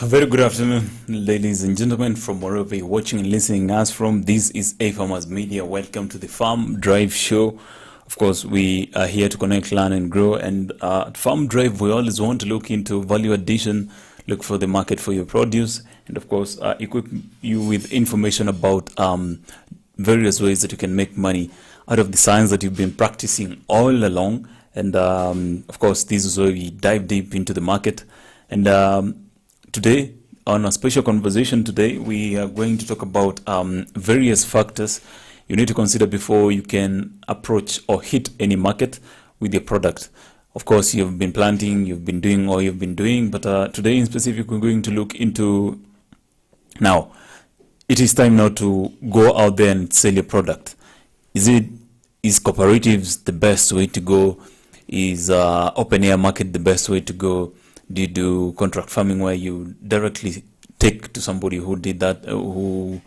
Very good afternoon, ladies and gentlemen, from wherever you're watching and listening us from. This is AFarmers Media. Welcome to the Farm Drive Show. Of course, we are here to connect, learn, and grow. And at Farm Drive, we always want to look into value addition, look for the market for your produce, and of course, equip you with information about various ways that you can make money out of the science that you've been practicing all along. And of course, this is where we dive deep into the market. And today, on a special conversation today, we are going to talk about various factors you need to consider before you can approach or hit any market with your product. Of course, you've been planting, you've been doing all you've been doing, but today in specific, we're going to look into now. It is time now to go out there and sell your product. Is cooperatives the best way to go? Is open air market the best way to go? Do you do contract farming where you directly take to somebody who did that, who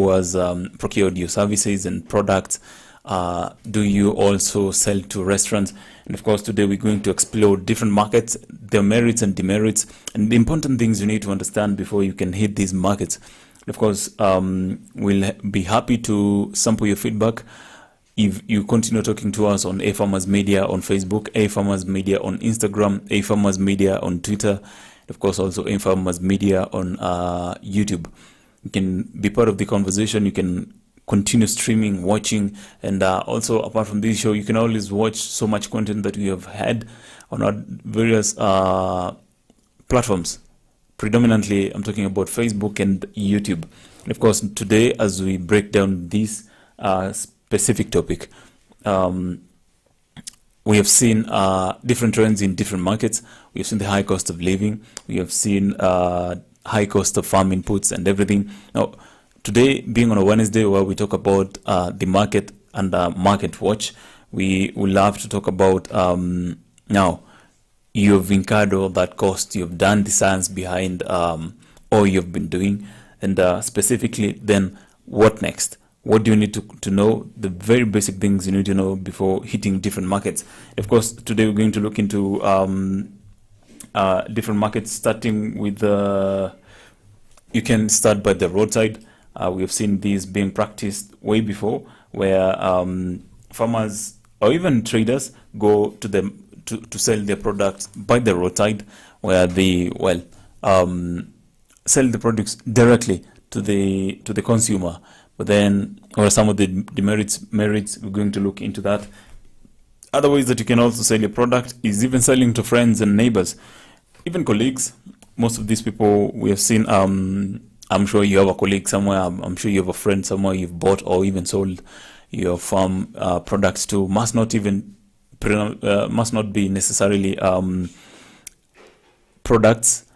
has procured your services and products? Do you also sell to restaurants? And of course, today we're going to explore different markets, their merits and demerits, and the important things you need to understand before you can hit these markets. Of course, we'll be happy to sample your feedback. If you continue talking to us on AFarmers Media on Facebook, AFarmers Media on Instagram, AFarmers Media on Twitter, of course also AFarmers Media on YouTube. You can be part of the conversation. You can continue streaming, watching, and also apart from this show, you can always watch so much content that we have had on our various platforms. Predominantly, I'm talking about Facebook and YouTube. And of course, today, as we break down this specific topic, we have seen different trends in different markets. We have seen the high cost of living. We have seen high cost of farm inputs and everything. Now, today being on a Wednesday where we talk about the market and market watch, we will love to talk about now you've incurred all that cost, you've done the science behind all you've been doing, and specifically then what next? What do you need to know? The very basic things you need to know before hitting different markets. Of course, today we're going to look into different markets, starting with you can start by the roadside. We have seen these being practiced way before, where farmers or even traders go to them to sell their products by the roadside, where they sell the products directly to the consumer. But then, or some of the merits, we're going to look into that. Other ways that you can also sell your product is even selling to friends and neighbors, even colleagues. Most of these people we have seen, I'm sure you have a colleague somewhere, I'm sure you have a friend somewhere you've bought or even sold your farm products to. Must not be necessarily products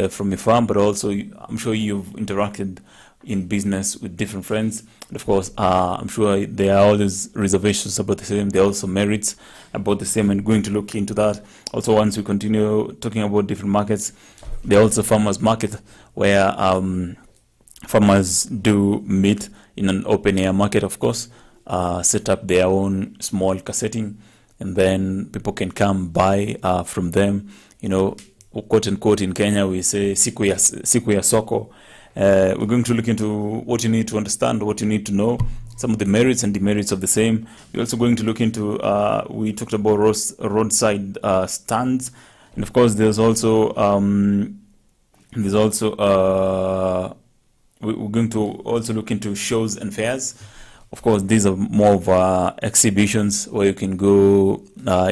from your farm, but also I'm sure you've interacted in business with different friends. And of course, I'm sure there are always reservations about the same. There are also merits about the same, and going to look into that. Also, once we continue talking about different markets, there are also farmers market, where farmers do meet in an open air market, of course, set up their own small cassetting, and then people can come buy from them. You know, quote unquote, in Kenya we say siku ya soko. We're going to look into what you need to understand, what you need to know, some of the merits and demerits of the same. We're also going to look into, we talked about roadside stands, and of course there's also we're going to also look into shows and fairs. Of course, these are more of exhibitions where you can go,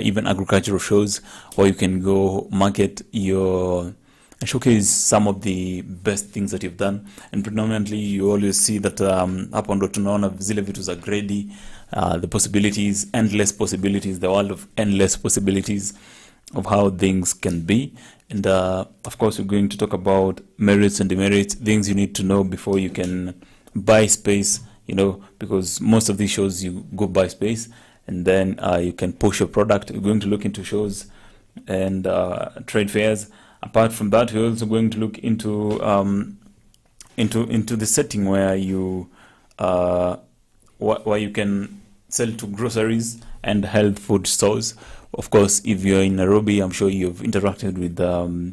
even agricultural shows, or you can go market your and showcase some of the best things that you've done. And predominantly you always see that hapo ndo tunaona zile vitu za grade, the possibilities, endless possibilities, the world of endless possibilities of how things can be. And of course we're going to talk about merits and demerits, things you need to know before you can buy space, you know, because most of these shows you go buy space and then you can push your product. We're going to look into shows and trade fairs. Apart from that, we're also going to look into the setting where you can sell to groceries and health food stores. Of course, if you're in Nairobi, I'm sure you've interacted with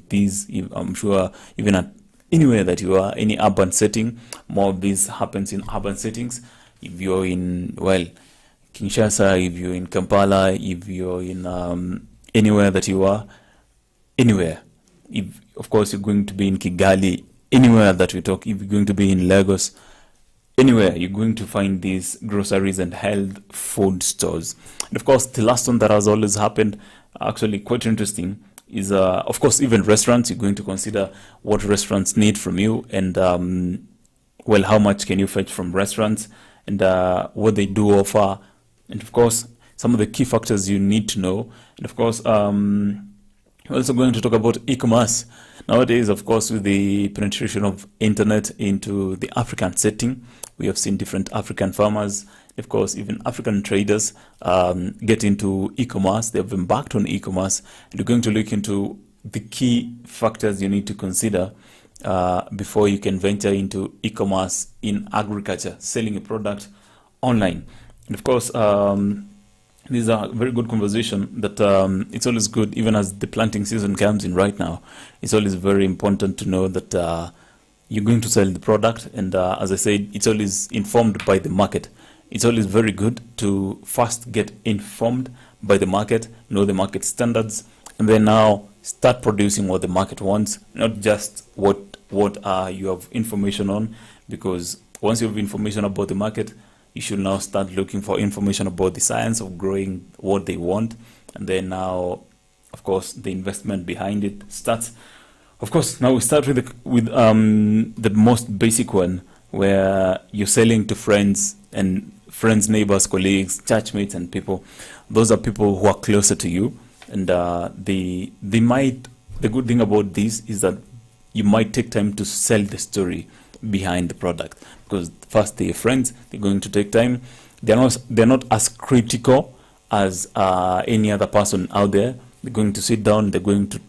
these. I'm sure even at anywhere that you are, any urban setting, more of this happens in urban settings. If you're in, well, Kinshasa, if you're in Kampala, if you're in anywhere that you are, anywhere. If, of course, you're going to be in Kigali, anywhere that we talk, if you're going to be in Lagos, anywhere, you're going to find these groceries and health food stores. And of course, the last one that has always happened, actually quite interesting, is of course, even restaurants. You're going to consider what restaurants need from you, and well, how much can you fetch from restaurants, and what they do offer, and of course, some of the key factors you need to know. And of course, we're also going to talk about e-commerce. Nowadays, of course, with the penetration of internet into the African setting, we have seen different African farmers, of course, even African traders get into e-commerce. They've embarked on e-commerce, and we're going to look into the key factors you need to consider before you can venture into e-commerce in agriculture, selling a product online. And of course, these are very good conversation that it's always good, even as the planting season comes in right now. It's always very important to know that you're going to sell the product, and as I said, it's always informed by the market. It's always very good to first get informed by the market, know the market standards, and then now start producing what the market wants, not just what you have information on, because once you have information about the market, you should now start looking for information about the science of growing what they want, and then now, of course, the investment behind it starts. Of course, now we start with the most basic one, where you're selling to friends, neighbors, colleagues, churchmates, and people. Those are people who are closer to you, and the good thing about this is that you might take time to sell the story behind the product, because first, they're friends, they're going to take time. They're not as critical as any other person out there. They're going to sit down, they're going to,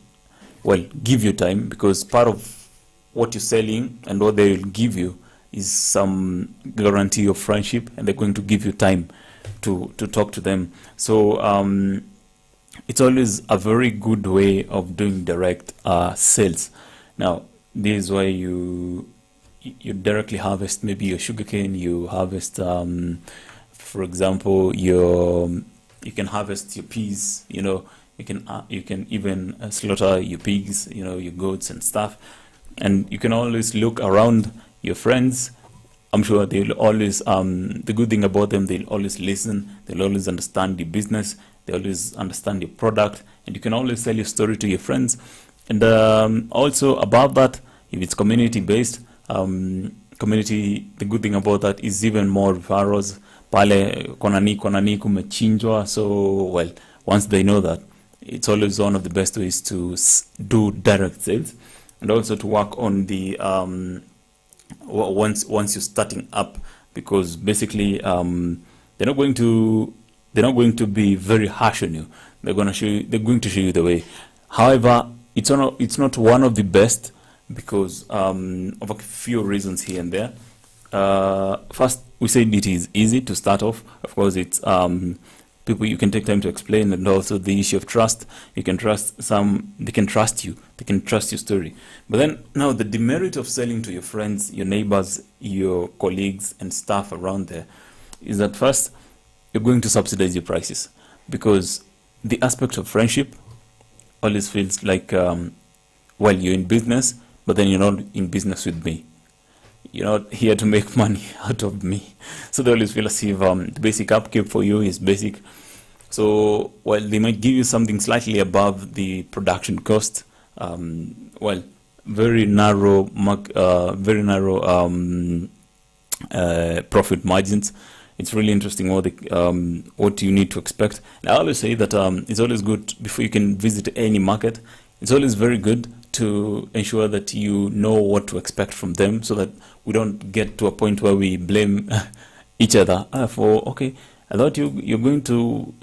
well, give you time, because part of what you're selling and what they will give you is some guarantee of friendship, and they're going to give you time to talk to them. So it's always a very good way of doing direct sales. Now, this is why you directly harvest maybe your sugarcane. You harvest, for example, you can harvest your peas. You can even slaughter your pigs, your goats and stuff, and you can always look around your friends. I'm sure they'll always, the good thing about them, they'll always listen, they'll always understand the business, they always understand your product, and you can always tell your story to your friends. And also above that, if it's community-based, the good thing about that is even more referrals. Pale konani kumechinjwa. So, well, once they know that, it's always one of the best ways to do direct sales, and also to work on the once you're starting up, because basically they're not going to be very harsh on you. They're going to show you the way. However, it's not one of the best, because of a few reasons here and there. First, we said it is easy to start off. Of course, it's people you can take time to explain, and also the issue of trust. You can trust they can trust you, they can trust your story. But then now the demerit of selling to your friends, your neighbors, your colleagues and staff around there is that first, you're going to subsidize your prices, because the aspect of friendship always feels like, well, you're in business, but then you're not in business with me. You're not here to make money out of me. So they always feel as if the basic upkeep for you is basic. So while they might give you something slightly above the production cost, well, very narrow profit margins. It's really interesting what you need to expect. And I always say that it's always good, before you can visit any market, it's always very good to ensure that you know what to expect from them, so that we don't get to a point where we blame each other for, okay, I thought you're going to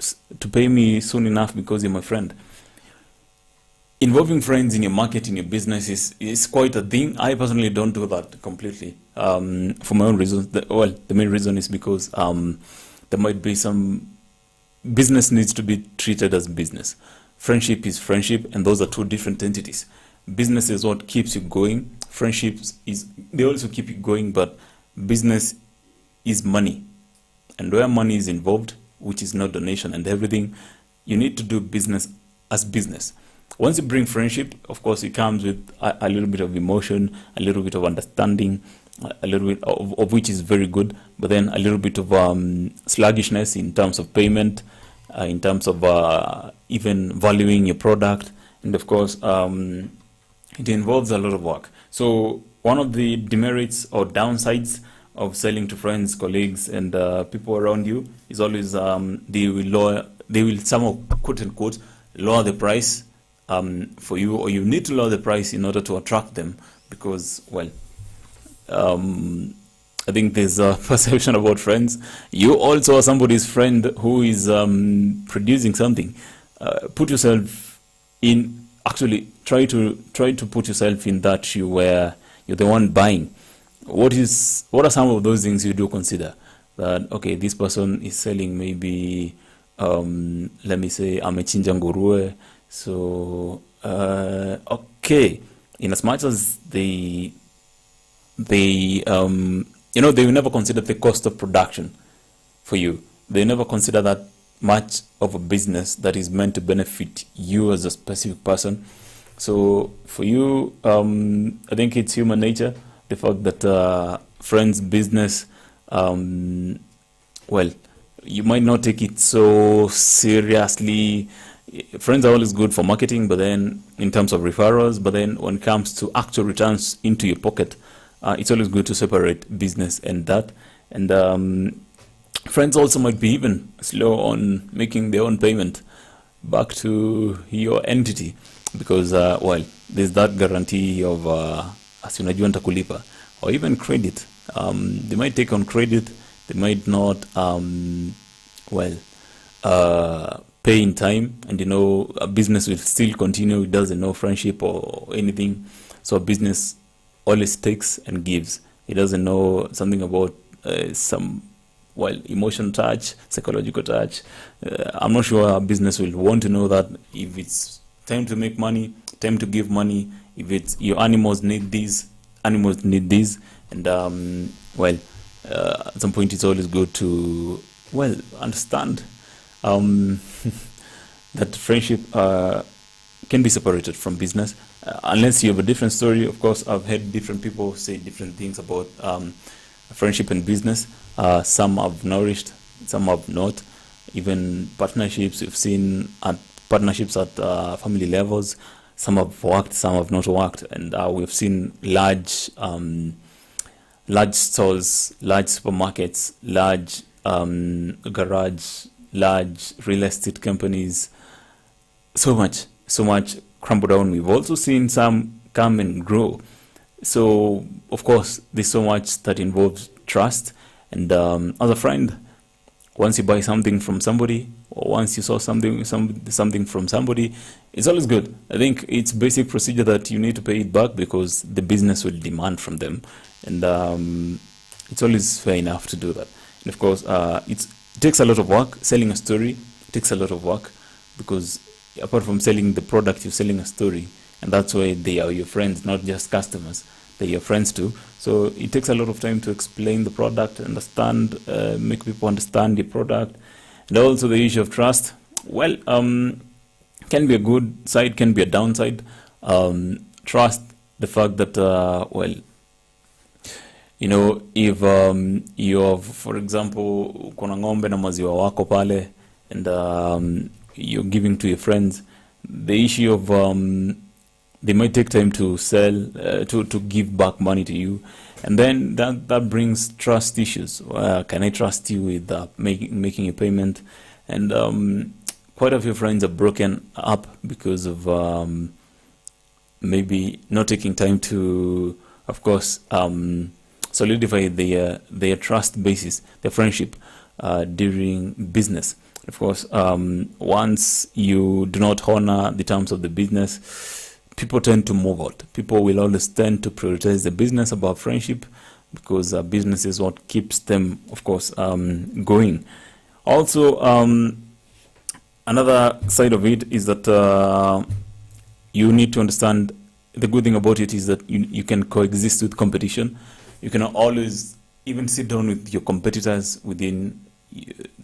pay me soon enough because you're my friend. Involving friends in your market, in your business is quite a thing. I personally don't do that completely for my own reasons. The main reason is because there might be some business needs to be treated as business. Friendship is friendship, and those are two different entities. Business is what keeps you going. Friendships is, they also keep you going, but business is money. And where money is involved, which is not donation and everything, you need to do business as business. Once you bring friendship, of course, it comes with a little bit of emotion, a little bit of understanding, a little bit of which is very good, but then a little bit of sluggishness in terms of payment, in terms of even valuing your product, and of course, it involves a lot of work. So one of the demerits or downsides of selling to friends, colleagues, and people around you is always they will somehow, quote unquote, lower the price for you, or you need to lower the price in order to attract them, because, well, I think there's a perception about friends. You also are somebody's friend who is producing something. Put yourself in, actually try to put yourself in that shoe where you're the one buying. What are some of those things you do consider? That, okay, this person is selling maybe let me say amechinja nguruwe, so okay, in as much as they they will never consider the cost of production for you. They never consider that much of a business that is meant to benefit you as a specific person. So for you, I think it's human nature, the fact that friends' business, well, you might not take it so seriously. Friends are always good for marketing, but then in terms of referrals, but then when it comes to actual returns into your pocket, it's always good to separate business and that. And friends also might be even slow on making their own payment back to your entity, because well, there's that guarantee of as unajua nitakulipa, or even credit. They might take on credit, they might not well pay in time, and a business will still continue. It doesn't know friendship or anything. So a business always takes and gives. It doesn't know something about some, well, emotion touch, psychological touch. I'm not sure a business will want to know that. If it's time to make money, time to give money, if it's your animals need this, animals need this, and well, at some point it's always good to, well, understand that friendship can be separated from business, unless you have a different story. Of course, I've heard different people say different things about friendship and business. Some have nourished, some have not. Even partnerships, we've seen partnerships at family levels. Some have worked, some have not worked, and we've seen large stores, large supermarkets, large garage, large real estate companies. So much crumble down. We've also seen some come and grow. So of course, there's so much that involves trust. And as a friend, once you buy something from somebody, or once you saw something from somebody, it's always good. I think it's basic procedure that you need to pay it back, because the business will demand from them, and it's always fair enough to do that. And of course, it takes a lot of work. Selling a story takes a lot of work, because apart from selling the product, you're selling a story, and that's why they are your friends, not just customers. They're your friends too. So it takes a lot of time to explain the product, understand, make people understand the product. And also the issue of trust, well, can be a good side, can be a downside. Trust, the fact that, well, if you have, for example, kuna ng'ombe na maziwa wako pale, and you're giving to your friends, the issue of they might take time to sell, to give back money to you, and then that brings trust issues. Can I trust you with making a payment? And quite a few friends are broken up because of maybe not taking time to, of course, solidify their trust basis, their friendship during business. Of course, once you do not honor the terms of the business, people tend to move out. People will always tend to prioritize the business above friendship, because business is what keeps them, of course, going. Also, another side of it is that you need to understand, the good thing about it is that you can coexist with competition. You can always even sit down with your competitors within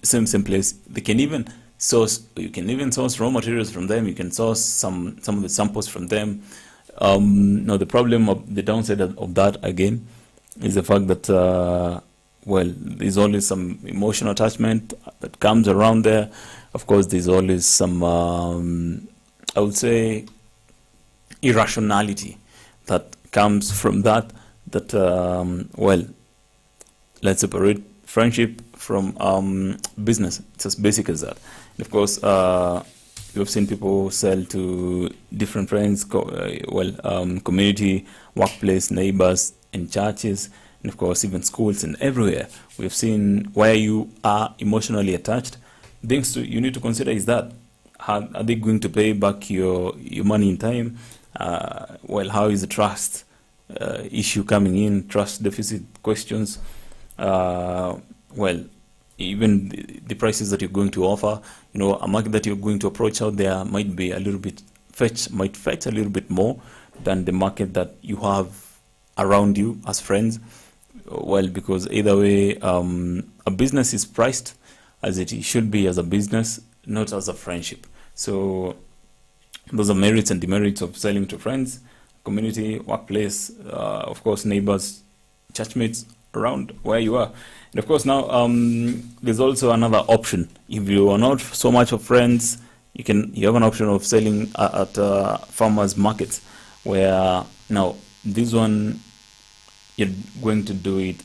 same place. They can even source, you can even source raw materials from them. You can source some of the samples from them. Now the problem of the downside of that again is the fact that well, there's always some emotional attachment that comes around there. Of course, there's always some I would say irrationality that comes from that. That well, let's separate friendship from business. It's as basic as that. And of course, you've seen people sell to different friends, community, workplace, neighbors, and churches, and of course even schools and everywhere. We've seen where you are emotionally attached. Things you need to consider is that are they going to pay back your money in time? Well, how is the trust issue coming in? Trust deficit questions. Well, even the prices that you're going to offer, a market that you're going to approach out there might be a little bit fetch a little bit more than the market that you have around you as friends. Well, because either way, a business is priced as it should be as a business, not as a friendship. So those are merits and demerits of selling to friends, community, workplace, of course, neighbors, churchmates around where you are. And of course, now there's also another option. If you are not so much of friends, you have an option of selling at farmers markets, where now this one you're going to do it.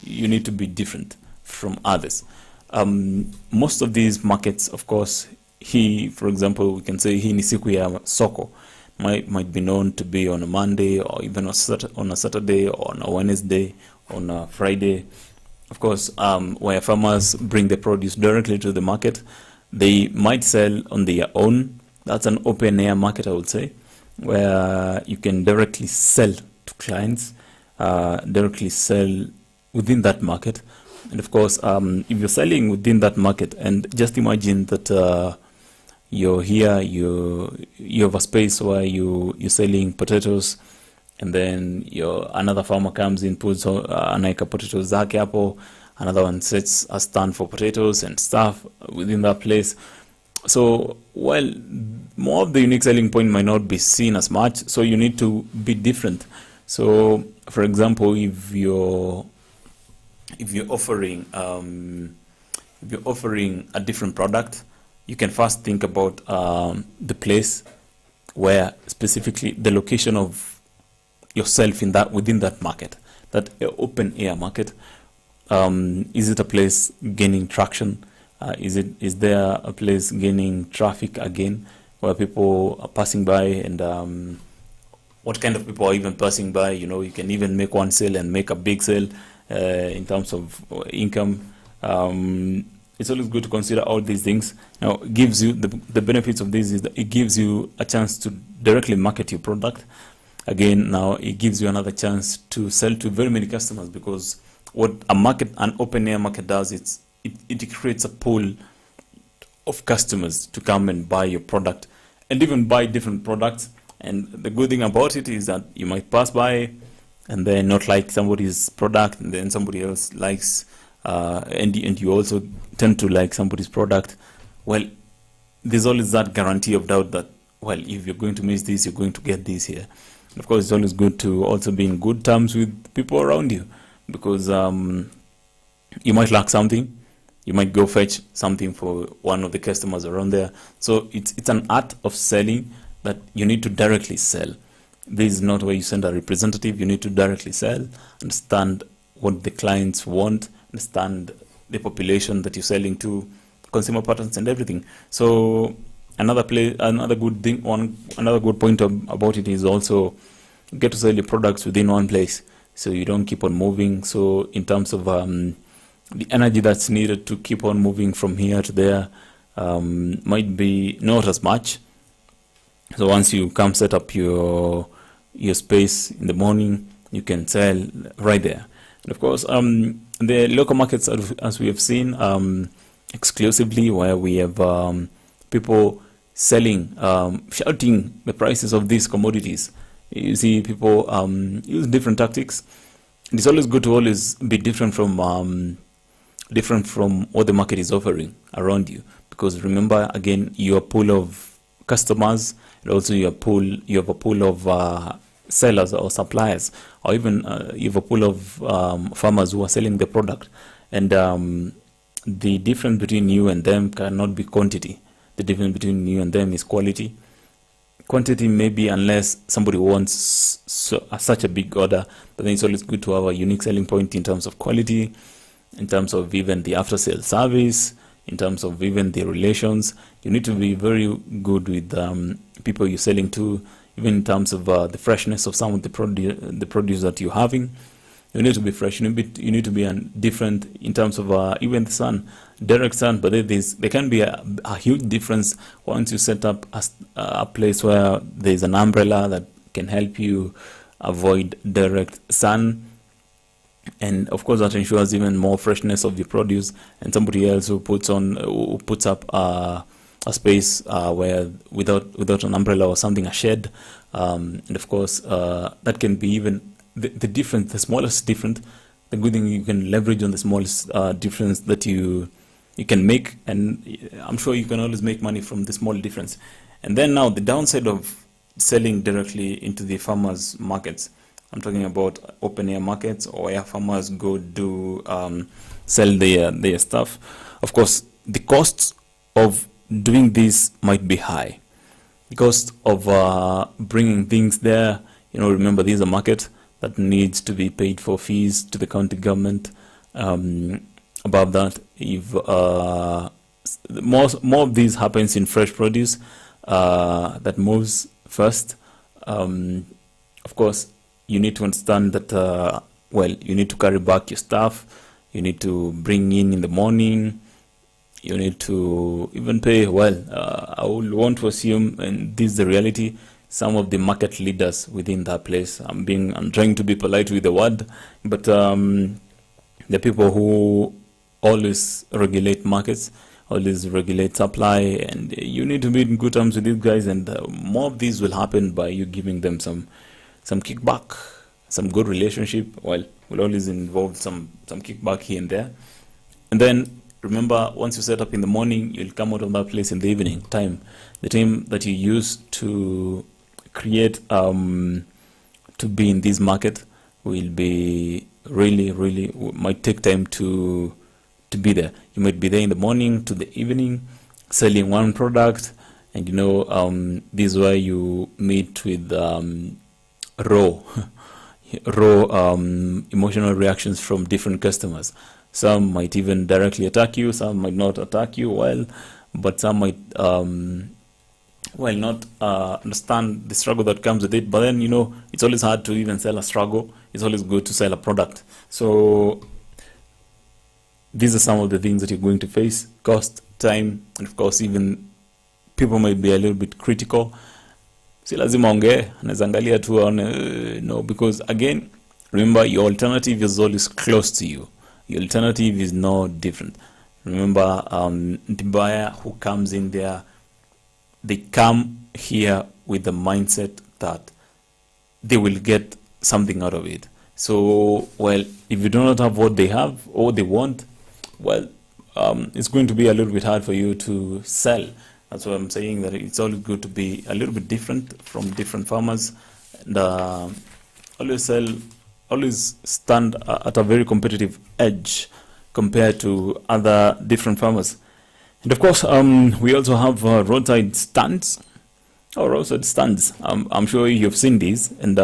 You need to be different from others. Most of these markets, of course, for example, we can say hii ni siku ya soko, might be known to be on a Monday or even on a Saturday or on a Wednesday, on a Friday. Of course, where farmers bring the produce directly to the market, they might sell on their own. That's an open air market, I would say, where you can directly sell to clients, directly sell within that market. And of course, if you're selling within that market, and just imagine that you're here, you have a space where you're selling potatoes, and then another farmer comes in, puts anaika potatoes zake hapo, another one sets a stand for potatoes and stuff within that place. So, well, more of the unique selling point might not be seen as much, so you need to be different. So, for example, if you're offering a different product, you can first think about the place, where specifically the location of yourself within that market, that open air market. Is it a place gaining traction? Is there a place gaining traffic again, where people are passing by, and what kind of people are even passing by? You can even make one sale and make a big sale in terms of income. It's always good to consider all these things. Now, it gives you the benefits of this is that it gives you a chance to directly market your product. Again, now it gives you another chance to sell to very many customers, because what an open air market does, it creates a pool of customers to come and buy your product, and even buy different products. And the good thing about it is that you might pass by and then not like somebody's product, and then somebody else likes, and you also tend to like somebody's product. Well, there's always that guarantee of doubt that, well, if you're going to miss this, you're going to get this here. And of course, it's always good to also be in good terms with people around you, because you might lack something. You might go fetch something for one of the customers around there. So it's an art of selling that you need to directly sell. This is not where you send a representative. You need to directly sell, understand what the clients want, understand the population that you're selling to, consumer patterns and everything. So another good point about it is also get to sell your products within one place, so you don't keep on moving. So in terms of the energy that's needed to keep on moving from here to there might be not as much. So once you come set up your space in the morning, you can sell right there. And of course, the local markets, as we have seen, exclusively, where we have people selling, shouting the prices of these commodities. You see, people use different tactics. It's always good to always be different from what the market is offering around you, because remember, again, you're a pool of customers, and also you have a pool of sellers or suppliers, or even you have a pool of farmers who are selling the product. And the difference between you and them cannot be quantity. The difference between you and them is quality. Quantity maybe, unless somebody wants such a big order, but then it's always good to have a unique selling point in terms of quality, in terms of even the after sale service, in terms of even the relations. You need to be very good with people you're selling to, even in terms of the freshness of some of the produce that you're having. You need to be fresh. You need to be different in terms of even the sun, direct sun. But there can be a huge difference once you set up a place where there's an umbrella that can help you avoid direct sun. And of course, that ensures even more freshness of the produce. And somebody else who puts up a space where without an umbrella or something, a shed. And of course, that can be even the smallest difference. The good thing, you can leverage on the smallest difference that you can make, and I'm sure you can always make money from the small difference. And then now the downside of selling directly into the farmers markets, I'm talking about open air markets, or where farmers go do sell their stuff. Of course, the costs of doing this might be high. The cost of bringing things there, remember, these are market that needs to be paid for fees to the county government. Above that, if more of these happens in fresh produce that moves first, of course, you need to understand that, you need to carry back your stuff, you need to bring in the morning, you need to even pay. I would want to assume, and this is the reality, some of the market leaders within that place, I'm trying to be polite with the word, but the people who always regulate markets, always regulate supply, and you need to be in good terms with these guys. And more of these will happen by you giving them some kickback, some good relationship. Will always involve some kickback here and there. And then remember, once you set up in the morning, you'll come out of that place in the evening time. The time that you use to create to be in this market will be really might take time to be there. You might be there in the morning to the evening selling one product, and this is where you meet with raw emotional reactions from different customers. Some might even directly attack you, some might not attack you but some might not understand the struggle that comes with it. But then it's always hard to even sell a struggle. It's always good to sell a product. So these are some of the things that you're going to face: cost, time, and of course, even people might be a little bit critical. Si lazima ongee, anaweza angalia tu aone, because again, remember, your alternative is always close to you. Your alternative is no different. Remember, the buyer who comes in there, they come here with the mindset that they will get something out of it. So, if you do not have what they have or they want, it's going to be a little bit hard for you to sell. That's why I'm saying that it's always good to be a little bit different from different farmers, and always stand at a very competitive edge compared to other different farmers. And of course, we also have roadside stands. I'm sure you've seen these, and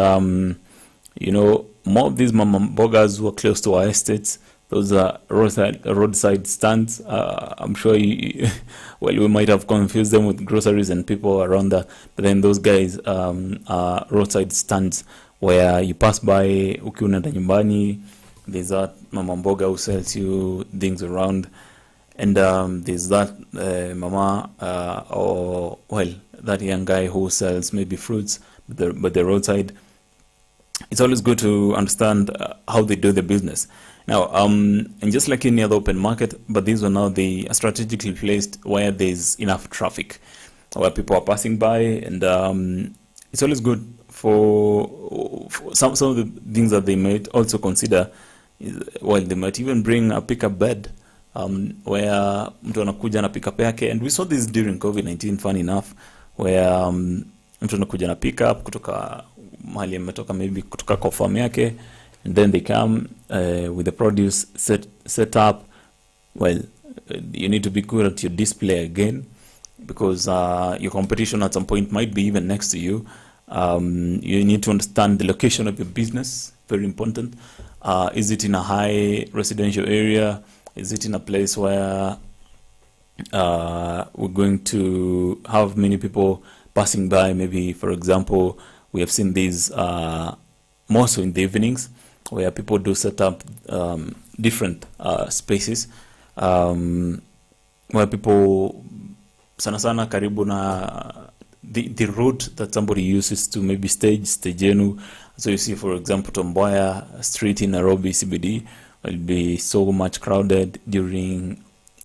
more of these mama bogas who are close to our estates, those are roadside stands. I'm sure we might have confused them with groceries and people around that, but then those guys are roadside stands where you pass by ukiunaenda nyumbani. There's that mama mboga who sells you things around, and there's that mama that young guy who sells maybe fruits, but the roadside. It's always good to understand how they do the business. Now, and just like any other open market, but these are now they are strategically placed where there's enough traffic, where people are passing by, and it's always good for some of the things that they might also consider. Well, they might even bring a pickup bed, where mtu anakuja na pickup yake, and we saw this during COVID-19, fun enough, where mtu anakuja na pickup kutoka mahali ametoka, maybe kutoka kwa farm yake, and then they come with the produce set up. Well, you need to be good at your display again, because your competition at some point might be even next to you. You need to understand the location of your business, very important. Is it in a high residential area? Is it in a place where we're going to have many people passing by? Maybe, for example, we have seen these more so in the evenings, where people do set up different spaces, where people sana sana karibu na the route that somebody uses to maybe stage yenu. So you see, for example, Tomboya Street in Nairobi CBD will be so much crowded during,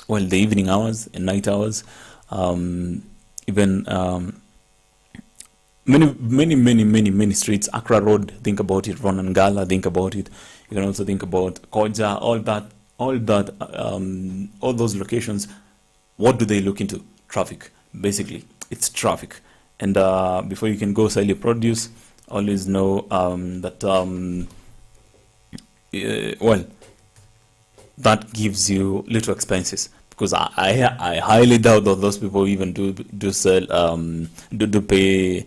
well, the evening hours and night hours. Even many streets. Accra Road, think about it. Ronangala, think about it. You can also think about Koja, all those locations. What do they look into? Traffic. Basically, it's traffic. And before you can go sell your produce, always know that well, that gives you little expenses, because I highly doubt that those people even do sell do pay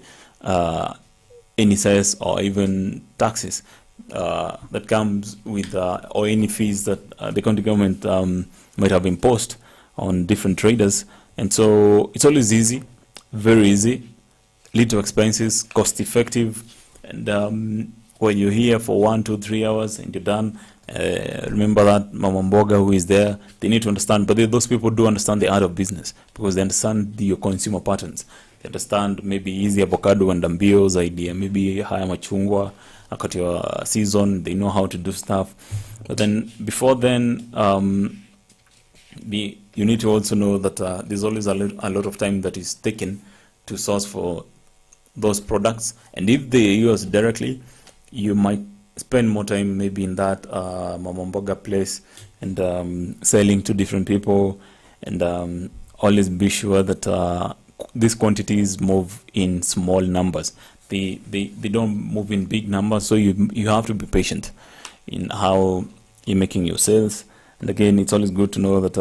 any cess or even taxes that comes with or any fees that the county government might have imposed on different traders. And so it's always easy, very easy, little expenses, cost effective, and when you're here for 1, 2, 3 hours and you're done, remember that Mama Mboga who is there, they need to understand, but those people do understand the art of business, because they understand your consumer patterns. They understand maybe easy avocado and mbio idea, maybe haya machungwa akati wa season. They know how to do stuff. But then before then, you need to also know that there's always a lot of time that is taken to source for those products, and if they use directly, you might spend more time maybe in that Mama Mboga place and selling to different people, and always be sure that these quantities move in small numbers. They don't move in big numbers, so you have to be patient in how you're making your sales. And again, it's always good to know that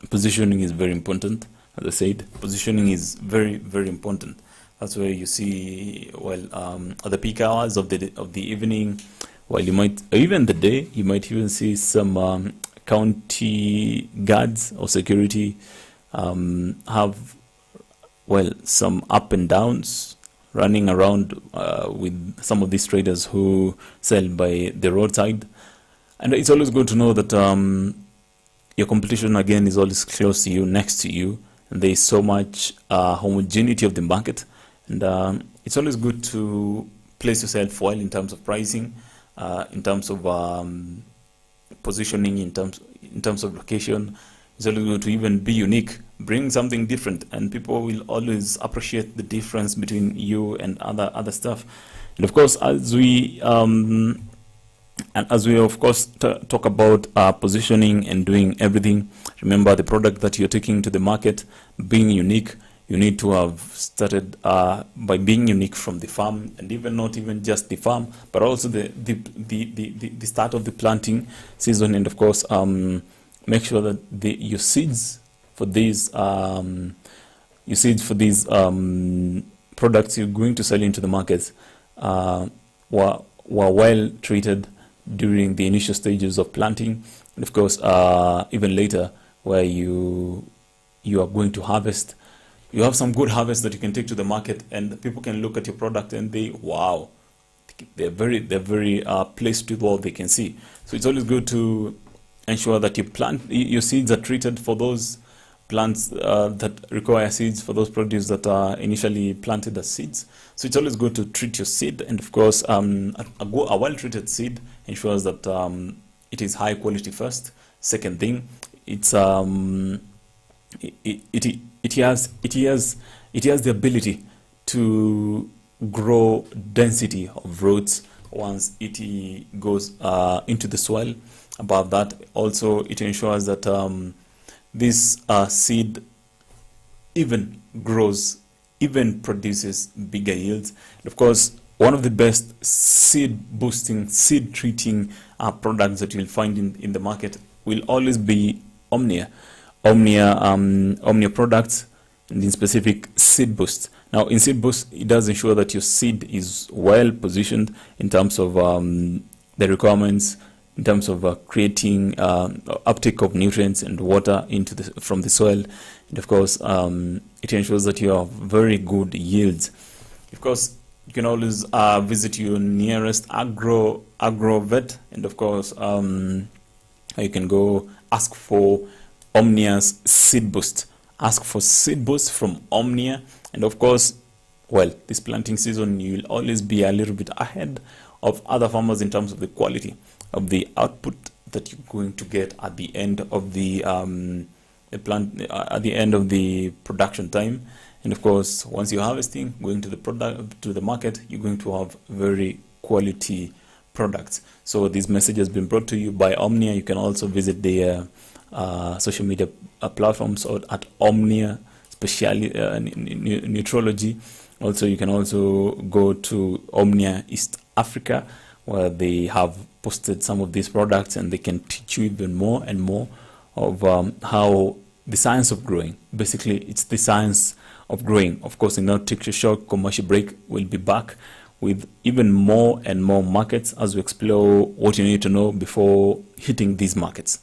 positioning is very important. As I said, positioning is very, very important. That's where you see, well, at the peak hours of the evening, well, you might, or even the day, you might even see some county guards or security have, well, some up and downs running around with some of these traders who sell by the roadside. And it's always good to know that your competition, again, is always close to you, next to you, and there is so much homogeneity of the market. And it's always good to place yourself well in terms of pricing, in terms of positioning, in terms of location. It's always good to even be unique, bring something different, and people will always appreciate the difference between you and other stuff. And of course, as we of course talk about positioning and doing everything, remember the product that you're taking to the market being unique. You need to have started by being unique from the farm, and even not even just the farm, but also the start of the planting season. And of course, make sure that your seeds for these products you're going to sell into the markets were well treated during the initial stages of planting, and of course even later, where you are going to harvest. You have some good harvest that you can take to the market, and people can look at your product and wow, they're very pleased with what they can see. So it's always good to ensure that your seeds are treated for those plants that require seeds, for those produce that are initially planted as seeds. So it's always good to treat your seed, and of course a well-treated seed ensures that it is high quality first. Second thing, it's it has the ability to grow density of roots once it goes into the soil. Above that, also it ensures that this seed even grows, even produces bigger yields. And of course, one of the best seed boosting, seed treating products that you'll find in the market will always be Omnia products, and in specific Seed Boost. Now in Seed Boost, it does ensure that your seed is well positioned in terms of the requirements, in terms of creating uptake of nutrients and water from the soil. And of course, it ensures that you have very good yields. Of course, you can always visit your nearest agro vet, and of course, you can go ask for Omnia's Seed Boost. Ask for Seed Boost from Omnia, and of course, well, this planting season you will always be a little bit ahead of other farmers in terms of the quality of the output that you're going to get at the end of the production time. And of course, once you're harvesting, going to the market, you're going to have very quality products. So this message has been brought to you by Omnia. You can also visit their social media platforms or at Omnia Nutrology. Also, you can also go to Omnia East Africa, where they have posted some of these products, and they can teach you even more and more of how the science of growing. Basically, it's the science of growing. Of course, in our take a short commercial break, we'll be back with even more and more markets as we explore what you need to know before hitting these markets.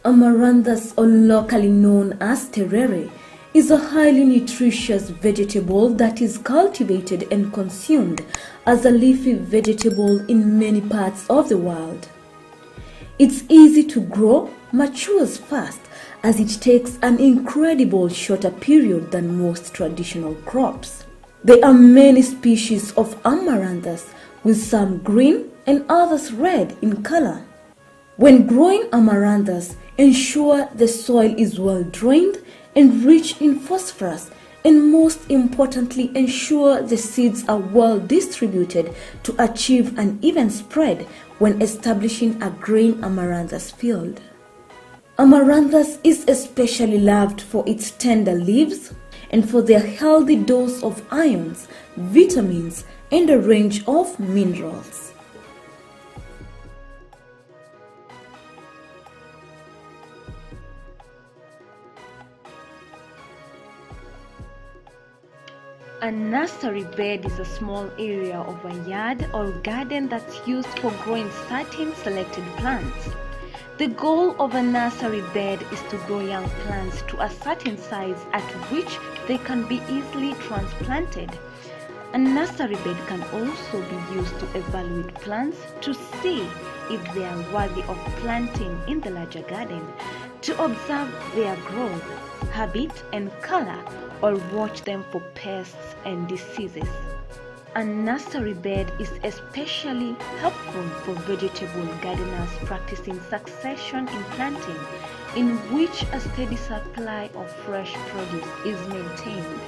Amaranthus, or locally known as terere, is a highly nutritious vegetable that is cultivated and consumed as a leafy vegetable in many parts of the world. It's easy to grow, matures fast, as it takes an incredible shorter period than most traditional crops. There are many species of Amaranthus, with some green and others red in color. When growing Amaranthus, ensure the soil is well drained and rich in phosphorus, and most importantly, ensure the seeds are well distributed to achieve an even spread when establishing a grain Amaranthus field. Amaranthus is especially loved for its tender leaves and for their healthy dose of ions, vitamins, and a range of minerals. A nursery bed is a small area of a yard or garden that's used for growing certain selected plants. The goal of a nursery bed is to grow young plants to a certain size at which they can be easily transplanted. A nursery bed can also be used to evaluate plants to see if they are worthy of planting in the larger garden, to observe their growth, habit and color, or watch them for pests and diseases. A nursery bed is especially helpful for vegetable gardeners practicing succession in planting, in which a steady supply of fresh produce is maintained.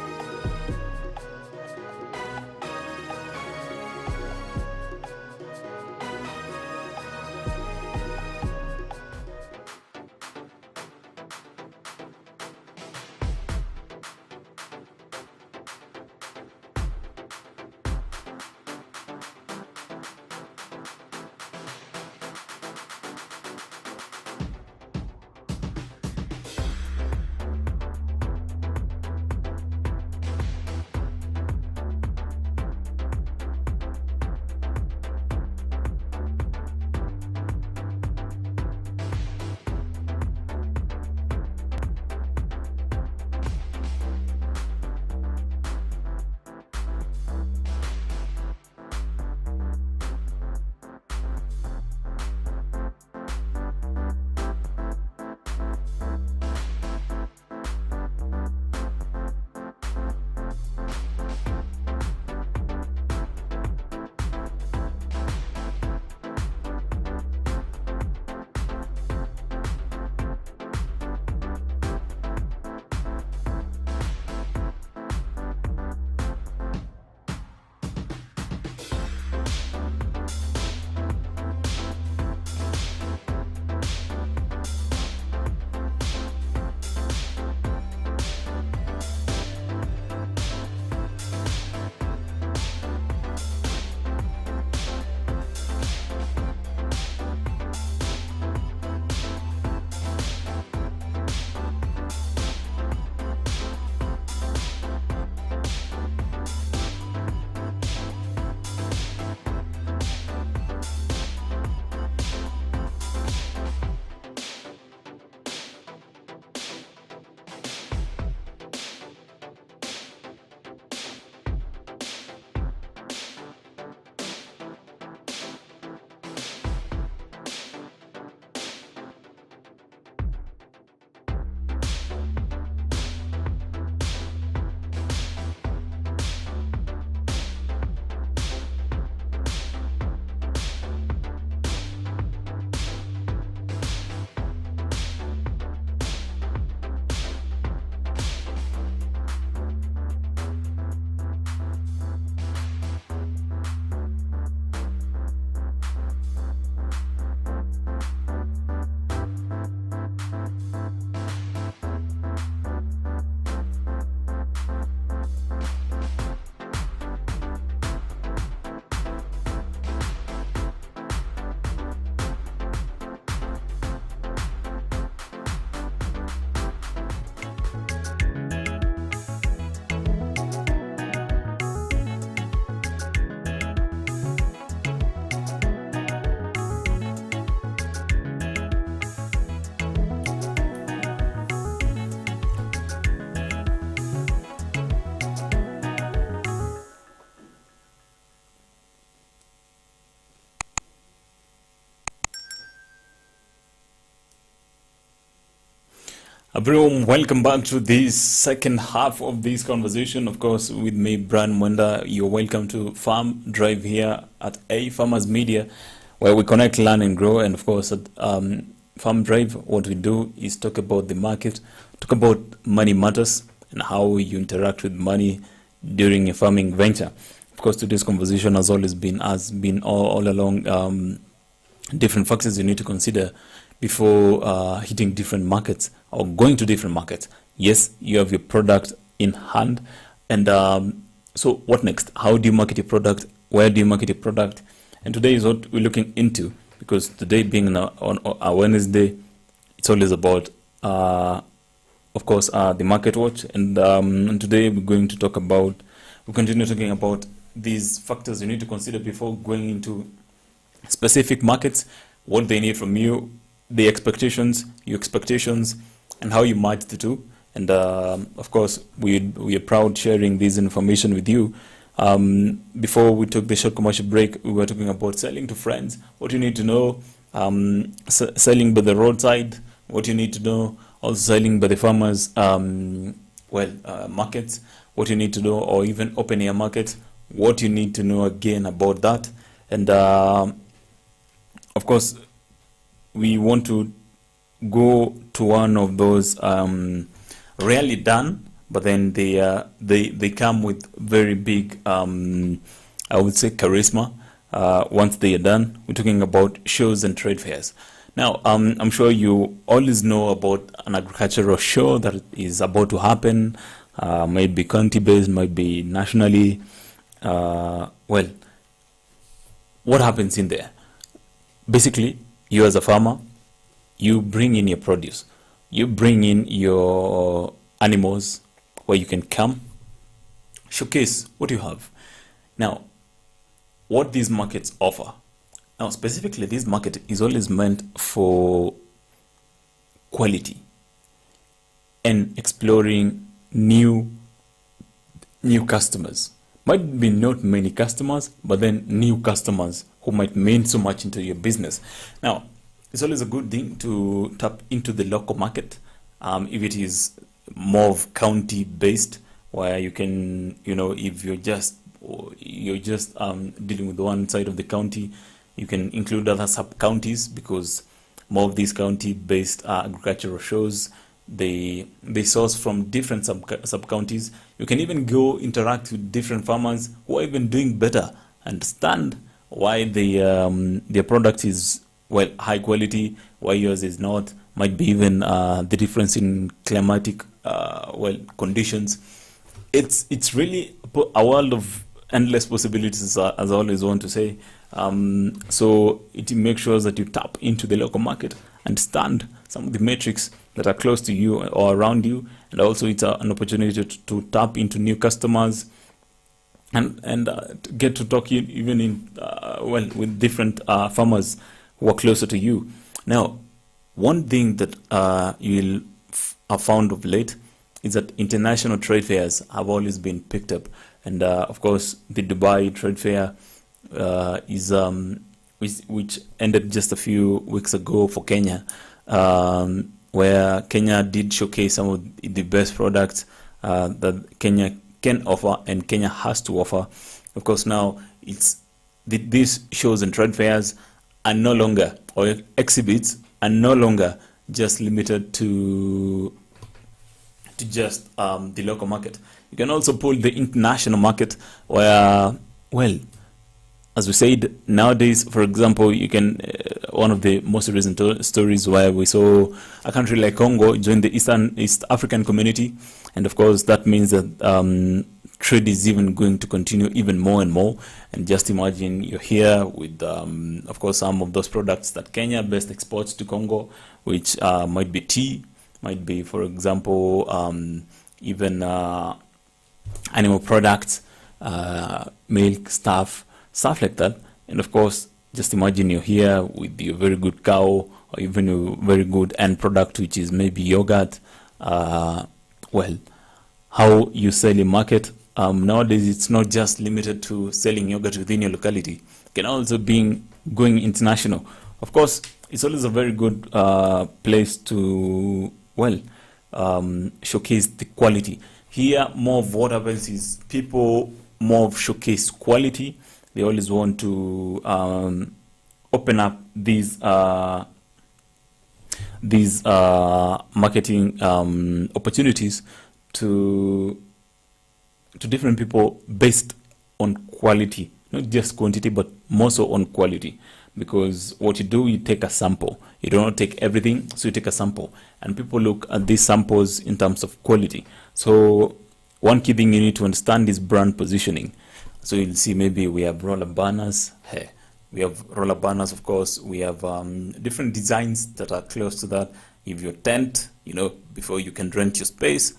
A very warm welcome back to this second half of this conversation. Of course, with me, Brian Mwenda. You're welcome to Farm Drive here at AFarmers Media, where we connect, learn, and grow. And of course, at Farm Drive, what we do is talk about the market, talk about money matters, and how you interact with money during a farming venture. Of course, today's conversation has been all along different factors you need to consider before hitting different markets or going to different markets. Yes, you have your product in hand, and so what next? How do you market your product? Where do you market your product? And today is what we're looking into, because today being on a Wednesday, it's always about of course the market watch, and today we're going to talk about, we'll continue talking about these factors you need to consider before going into specific markets, what they need from you, the expectations, your expectations, and how you match the two. And of course, we are proud sharing this information with you Before we took the short commercial break, we were talking about selling to friends, what you need to know, selling by the roadside, what you need to know, also selling by the farmers, markets, what you need to know, or even open air markets, what you need to know again about that. And of course, we want to go to one of those rarely done, but then they come with very big, I would say, charisma. Once they are done, we're talking about shows and trade fairs. Now, I'm sure you always know about an agricultural show that is about to happen. Might be county-based, might be nationally. Well, what happens in there? Basically, you as a farmer, you bring in your produce. You bring in your animals where you can come, showcase what you have. Now, what these markets offer. Now, specifically, this market is always meant for quality and exploring new customers. Might be not many customers, but then new customers who might mean so much into your business. Now, it's always a good thing to tap into the local market. If it is more of county based, where you can, if you're just dealing with one side of the county, you can include other sub counties, because more of these county based agricultural shows, they source from different sub counties. You can even go interact with different farmers who are even doing better, understand why their product is high quality, why yours is not. Might be even the difference in climatic conditions. It's really a world of endless possibilities, as I always want to say. So it makes sure that you tap into the local market, understand some of the metrics that are close to you or around you, and also it's an opportunity to tap into new customers and get to talk even in with different farmers who are closer to you. Now, one thing that you'll have found of late is that international trade fairs have always been picked up, and of course the Dubai trade fair which ended just a few weeks ago for Kenya, where Kenya did showcase some of the best products that Kenya can offer and Kenya has to offer. Of course, now these shows and trade fairs are no longer, or exhibits are no longer just limited to just the local market. You can also pull the international market, where, as we said, nowadays, for example, you can, one of the most recent stories where we saw a country like Congo join the East African community. And of course, that means that trade is even going to continue even more and more. And just imagine you're here with, of course, some of those products that Kenya best exports to Congo, which might be tea, might be, for example, even animal products, milk, stuff like that. And of course, just imagine you're here with your very good cow, or even a very good end product, which is maybe yogurt. How you sell in market, nowadays it's not just limited to selling yogurt within your locality. It can also be going international. Of course, it's always a very good place to showcase the quality. Here, more of what happens is people more of showcase quality. They always want to open up these marketing opportunities to different people based on quality, not just quantity, but more so on quality. Because what you do, you take a sample. You don't take everything, so you take a sample, and people look at these samples in terms of quality. So one key thing you need to understand is brand positioning. So you'll see maybe we have roller banners. We have roller banners, of course. We have different designs that are close to that. If your tent, before you can rent your space,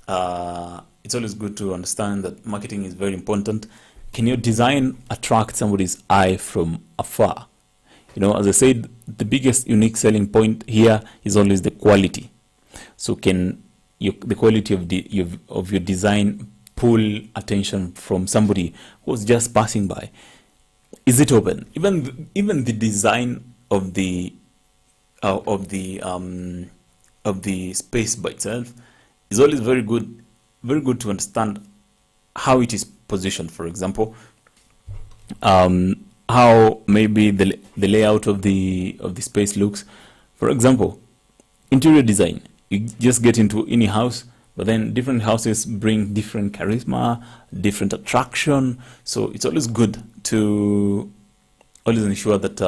it's always good to understand that marketing is very important. Can your design attract somebody's eye from afar? As I said, the biggest unique selling point here is always the quality. So can the quality of your design pull attention from somebody who's just passing by. Is it open? Even the design of the space by itself is always very good to understand how it is positioned. For example, how maybe the layout of the space looks. For example, interior design. You just get into any house, but then different houses bring different charisma, different attraction. So it's always good to always ensure that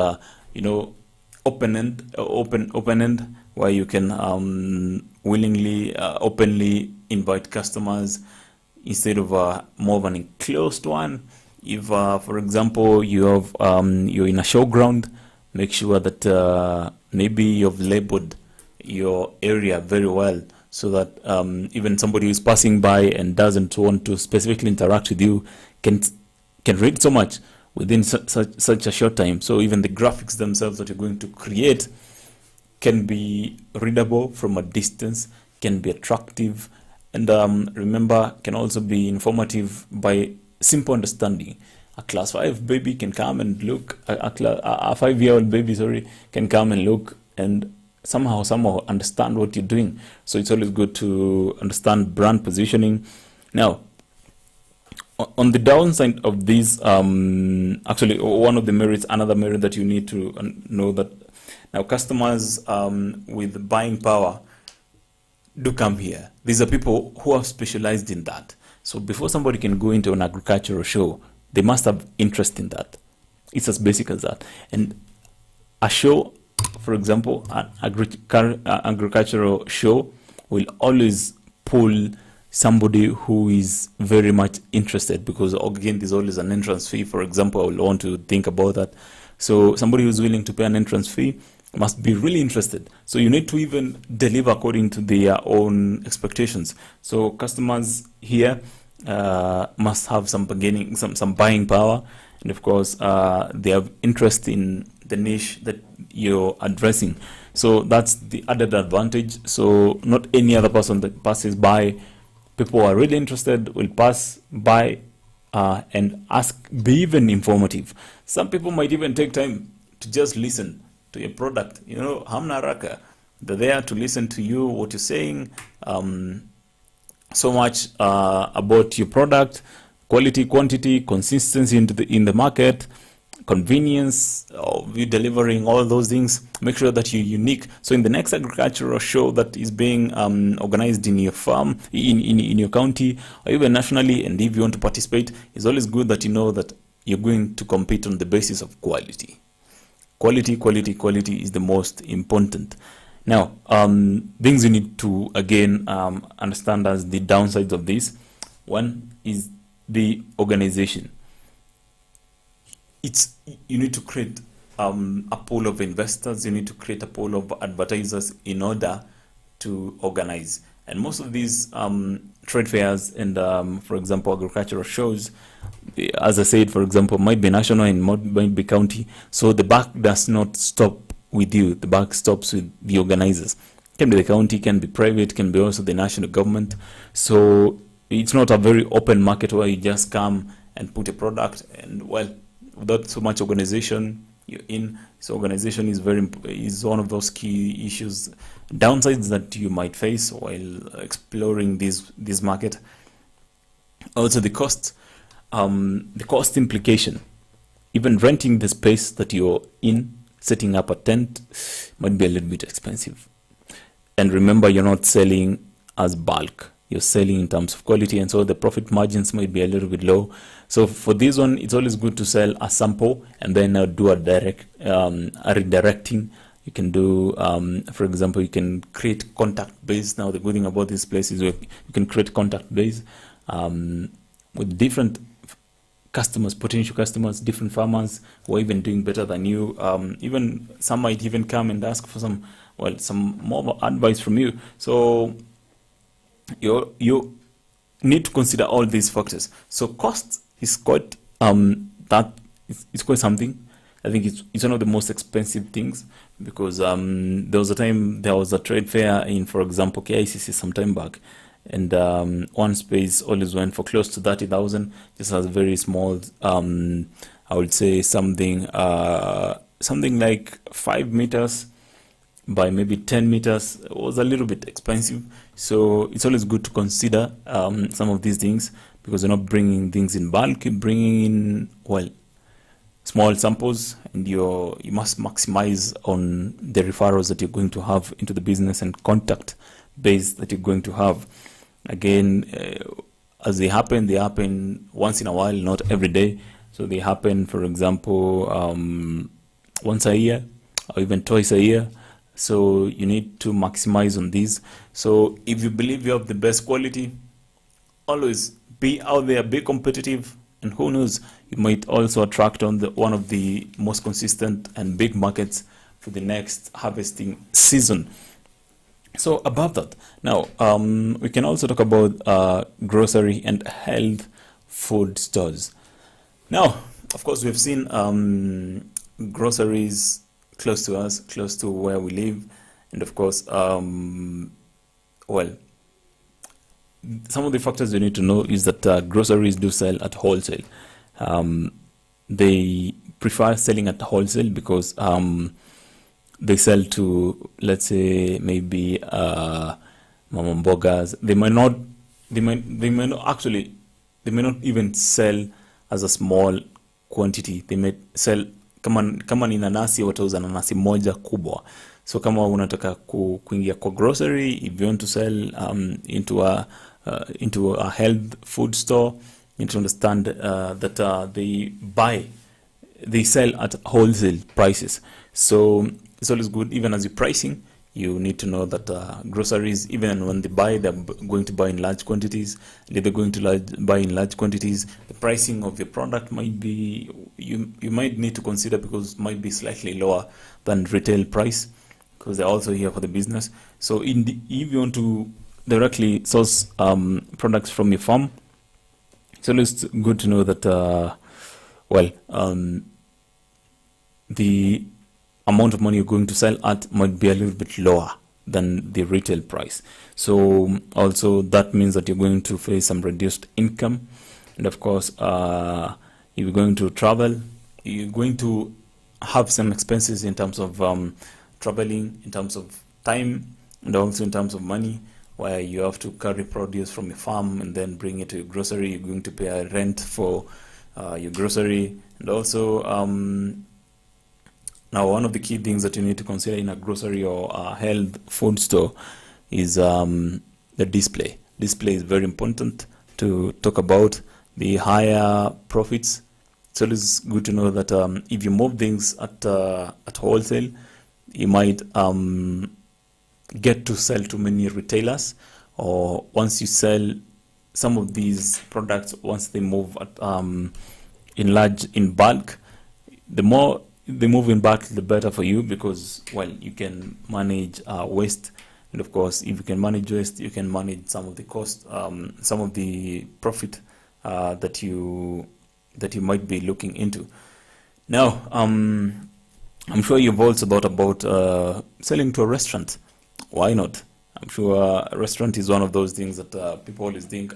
open end, where you can willingly, openly invite customers instead of more of an enclosed one. If, for example, you have you're in a showground, make sure that maybe you've labeled your area very well, so that even somebody who's passing by and doesn't want to specifically interact with you can read so much within such a short time. So even the graphics themselves that you're going to create can be readable from a distance, can be attractive, and remember, can also be informative by simple understanding. A class 5 baby can come and look, a 5-year-old baby, sorry, can come and look and somehow understand what you're doing. So it's always good to understand brand positioning. Now, on the downside of this, actually one of the merits, another merit that you need to know, that now customers with buying power do come here. These are people who are specialized in that. So before somebody can go into an agricultural show, they must have interest in that. It's as basic as that. And a show, for example, an agricultural show will always pull somebody who is very much interested, because again, there's always an entrance fee. For example, I will want to think about that. So somebody who's willing to pay an entrance fee must be really interested. So you need to even deliver according to their own expectations. So customers here must have some buying power, and of course they have interest in the niche that you're addressing. So that's the added advantage. So not any other person that passes by, people who are really interested will pass by and ask, be even informative. Some people might even take time to just listen to your product. Hamna raka, they're there to listen to you, what you're saying, so much about your product, quality, quantity, consistency in the market, convenience of you delivering all those things. Make sure that you're unique. So in the next agricultural show that is being organized in your farm, in your county, or even nationally, and if you want to participate, it's always good that you know that you're going to compete on the basis of quality. Quality is the most important. Now, things you need to again understand as the downsides of this. One is the organization. You need to create a pool of investors. You need to create a pool of advertisers in order to organize. And most of these trade fairs and, for example, agricultural shows, as I said, for example, might be national and might be county. So the buck does not stop with you. The buck stops with the organizers. It can be the county, can be private, can be also the national government. So it's not a very open market where you just come and put a product and, well, without so much organization you're in. So organization is one of those key issues, downsides that you might face while exploring this market. Also the cost implication. Even renting the space that you're in, setting up a tent, might be a little bit expensive. And remember, you're not selling as bulk. You're selling in terms of quality, and so the profit margins might be a little bit low. So for this one, it's always good to sell a sample and then do a redirecting. You can do, for example, you can create contact base. Now the good thing about this place is you can create contact base with different customers, potential customers, different farmers who are even doing better than you. Even some might even come and ask for some more advice from you. So you need to consider all these factors. So cost is quite it's quite something. I think it's one of the most expensive things, because there was a trade fair in, for example, KICC some time back, and one space always went for close to 30,000, just as very small, I would say something like 5 meters by maybe 10 meters. It was a little bit expensive, so it's always good to consider some of these things, because you're not bringing things in bulk, you're bringing in, well, small samples, and you must maximize on the referrals that you're going to have into the business and contact base that you're going to have. Again, as they happen once in a while, not every day. So they happen, for example, once a year or even twice a year. So you need to maximize on these. So if you believe you have the best quality, always be out there, be competitive, and who knows, you might also attract on one of the most consistent and big markets for the next harvesting season. So above that, now we can also talk about grocery and health food stores. Now, of course, we've seen groceries close to us, close to where we live, and of course, well, some of the factors you need to know is that groceries do sell at wholesale. They prefer selling at wholesale because they sell to, let's say, maybe mama mbogas. They may not even sell as a small quantity. They may sell kama ni nanasi, watauza nanasi moja kubwa. So kama unataka kuingia kwa grocery, if you want to sell into a health food store, you need to understand that they sell at wholesale prices. So it's always good, even as you're pricing, you need to know that groceries, even when they buy, they're going to buy in large quantities. If they're going to buy in large quantities, the pricing of your product might be, you might need to consider, because it might be slightly lower than retail price, because they're also here for the business. So if you want to directly source products from your farm, it's always good to know that, the amount of money you're going to sell at might be a little bit lower than the retail price. So also that means that you're going to face some reduced income, and of course, if you're going to travel, you're going to have some expenses in terms of traveling, in terms of time, and also in terms of money, where you have to carry produce from your farm and then bring it to your grocery. You're going to pay a rent for your grocery, and also now, one of the key things that you need to consider in a grocery or a health food store is the display. Display is very important to talk about. The higher profits, it's always good to know that if you move things at wholesale, you might get to sell to many retailers, or once you sell some of these products, once they move in bulk, the more they move in bulk, the better for you, because, well, you can manage waste, and of course, if you can manage waste, you can manage some of the cost, some of the profit that you might be looking into. Now, I'm sure you've also thought about selling to a restaurant. Why not? I'm sure a restaurant is one of those things that people always think,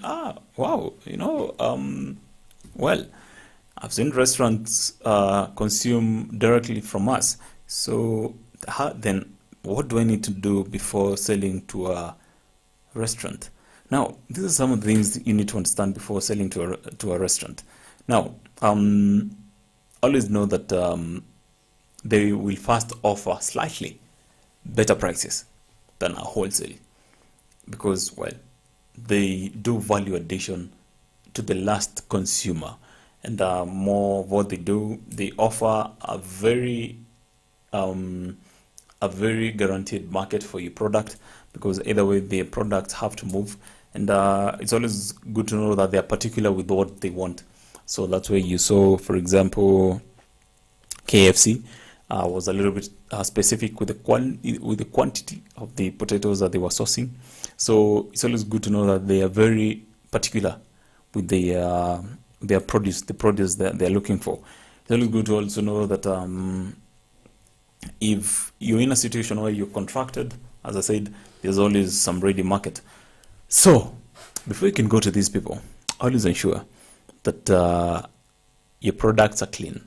wow, well, I've seen restaurants consume directly from us. So then what do I need to do before selling to a restaurant? Now, these are some of the things that you need to understand before selling to a restaurant. Now, always know that they will first offer slightly better prices than a wholesale, because, well, they do value addition to the last consumer. And more of what they do, they offer a very guaranteed market for your product, because either way their products have to move, and it's always good to know that they are particular with what they want. So that's where you saw, for example, KFC was a little bit specific with the quantity of the potatoes that they were sourcing. So it's always good to know that they are very particular with their produce, the produce that they're looking for. It's always good to also know that if you're in a situation where you're contracted, as I said, there's always some ready market. So, before you can go to these people, always ensure that your products are clean,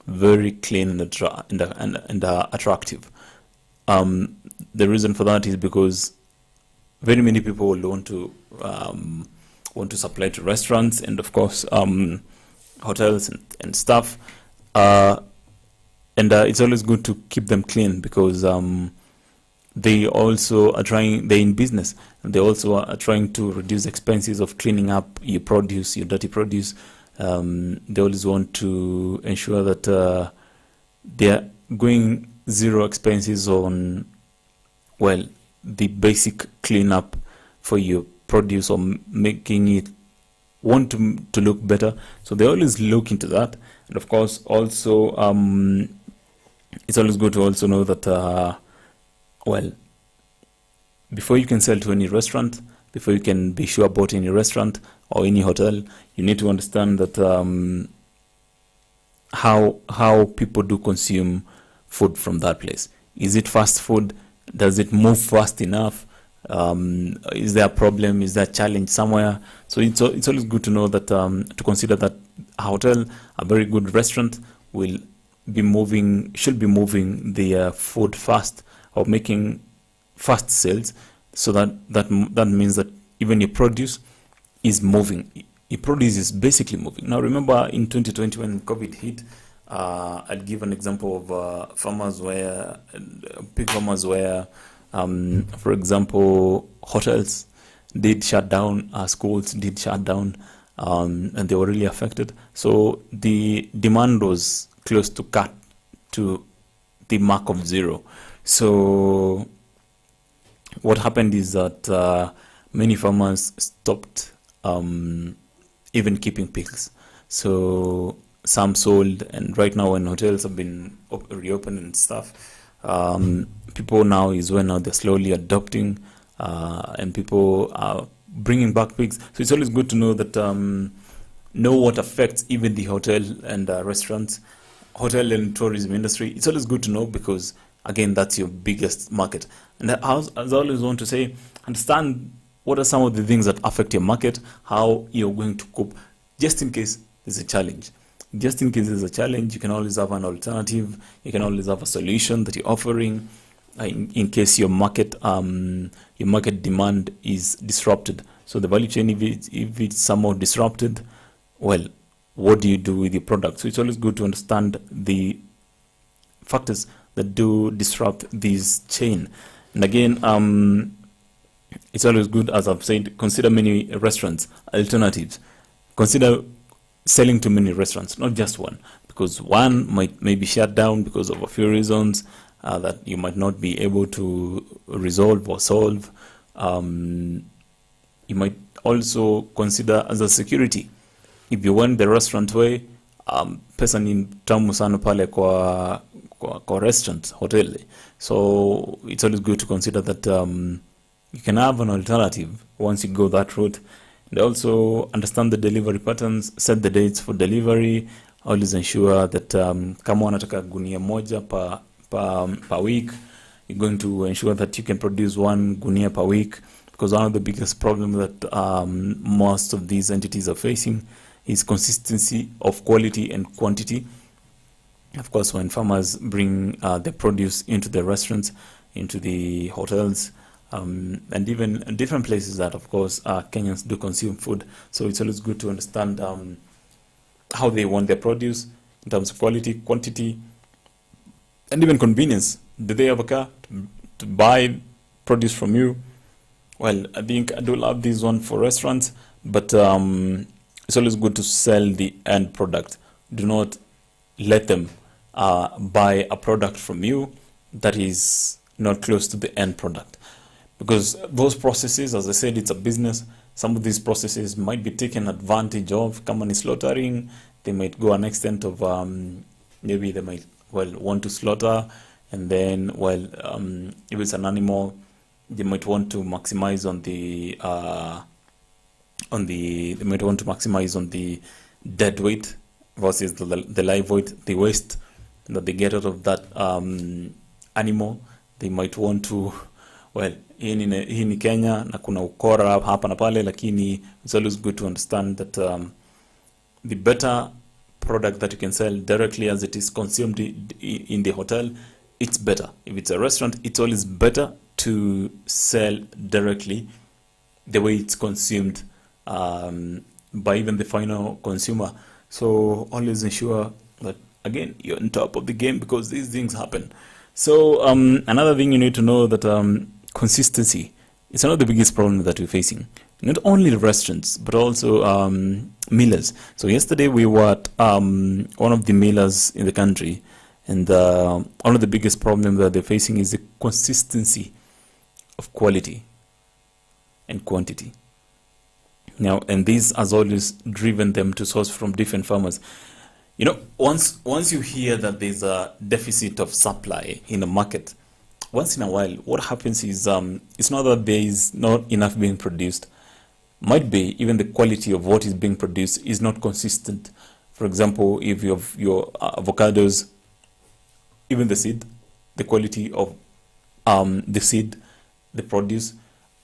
very clean and attractive. The reason for that is because very many people will want to supply to restaurants and of course hotels and stuff. And it's always good to keep them clean because they also are trying, they're in business, and they also are trying to reduce expenses of cleaning up your produce, your dirty produce. They always want to ensure that they're going zero expenses on, well, the basic cleanup for your produce or making it want to look better. So they always look into that. And of course, also, it's always good to also know that, well, before you can sell to any restaurant, before you can be sure about any restaurant or any hotel, you need to understand that how people do consume food from that place. Is it fast food? Does it move fast enough? Is there a problem? Is there a challenge somewhere? So it's always good to know that to consider that a hotel, a very good restaurant, should be moving the food fast or making fast sales. So that means that even your produce is moving. Your produce is basically moving. Now remember in 2020 when COVID hit, I'll give an example of pig farmers where, for example, hotels did shut down, schools did shut down, and they were really affected. So the demand was close to cut to the mark of zero. So what happened is that many farmers stopped even keeping pigs. So some sold, and right now when hotels have been reopened and stuff, people now they're slowly adopting, and people are bringing back pigs. So it's always good to know that know what affects even the hotel and restaurants, hotel and tourism industry. It's always good to know because again, that's your biggest market. And as I always want to say, understand what are some of the things that affect your market, how you're going to cope, just in case there's a challenge. Just in case there's a challenge, you can always have an alternative. You can always have a solution that you're offering in case your market demand is disrupted. So the value chain, if it's somewhat disrupted, well, what do you do with your product? So it's always good to understand the factors that do disrupt this chain. And again, it's always good, as I've said, consider many restaurants, alternatives. Consider selling to many restaurants, not just one, because one may be shut down because of a few reasons that you might not be able to resolve or solve. You might also consider as a security. If you want the restaurant way, pesa ni tamu sana pale kwa restaurant, hotel. So it's always good to consider that you can have an alternative once you go that route. And also understand the delivery patterns, set the dates for delivery. Always ensure that kama wanataka gunia moja per week, you're going to ensure that you can produce one gunia per week, because one of the biggest problems that most of these entities are facing is consistency of quality and quantity. Of course, when farmers bring their produce into the restaurants, into the hotels, and even different places that, of course, Kenyans do consume food. So it's always good to understand how they want their produce in terms of quality, quantity, and even convenience. Do they have a car to buy produce from you? Well, I think I do love this one for restaurants, but it's always good to sell the end product. Do not let them buy a product from you that is not close to the end product. Because those processes, as I said, it's a business. Some of these processes might be taken advantage of. Company slaughtering, they might go an extent of maybe they might want to slaughter, and then if it's an animal, they might want to maximize on the dead weight versus the live weight, the waste that they get out of that animal. They might want to well, hii ni Kenya na kuna ukora hapa na pale, lakini it's always good to understand that the better product that you can sell directly as it is consumed in the hotel, it's better. If it's a restaurant, it's always better to sell directly the way it's consumed by even the final consumer. So always ensure that, again, you're on top of the game, because these things happen. So another thing you need to know, that consistency is one of the biggest problems that we're facing. Not only restaurants, but also millers. So yesterday we were at one of the millers in the country, and one of the biggest problems that they're facing is the consistency of quality and quantity. Now, and this has always driven them to source from different farmers. You know, once you hear that there's a deficit of supply in a market, once in a while, what happens is it's not that there is not enough being produced. Might be even the quality of what is being produced is not consistent. For example, if you have your avocados, even the seed, the quality of the seed, the produce,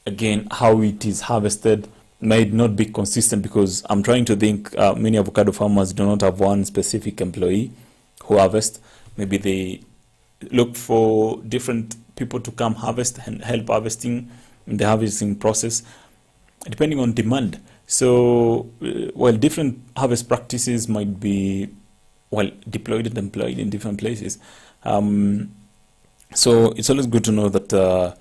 again, how it is harvested might not be consistent, because I'm trying to think many avocado farmers do not have one specific employee who harvest. Maybe they look for different people to come harvest and help harvesting in the harvesting process, depending on demand. So while different harvest practices might be deployed and employed in different places, so it's always good to know that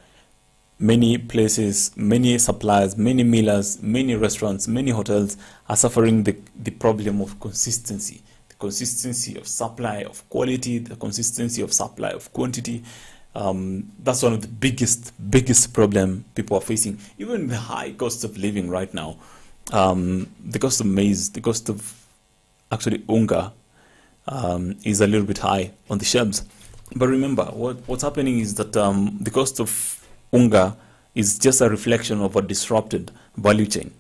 many places, many suppliers, many millers, many restaurants, many hotels are suffering the problem of consistency. The consistency of supply of quality, the consistency of supply of quantity. That's one of the biggest problem people are facing. Even the high cost of living right now, the cost of maize, the cost of actually unga is a little bit high on the shelves. But remember, what's happening is that the cost of unga is just a reflection of a disrupted value chain,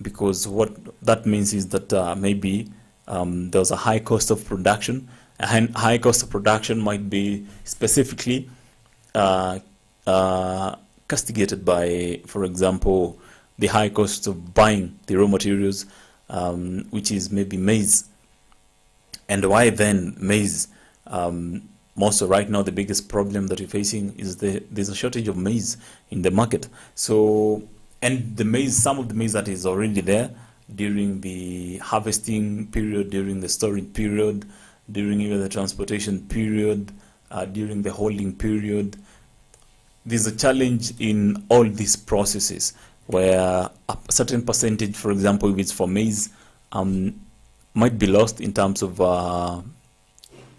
because what that means is that maybe there's a high cost of production. A high cost of production might be specifically castigated by, for example, the high cost of buying the raw materials, which is maybe maize. And why then maize? Most right now, the biggest problem that we're facing is there's a shortage of maize in the market. So, and the maize, some of the maize that is already there during the harvesting period, during the storage period, during even the transportation period, during the holding period, there's a challenge in all these processes where a certain percentage, for example, if it's for maize, might be lost in terms of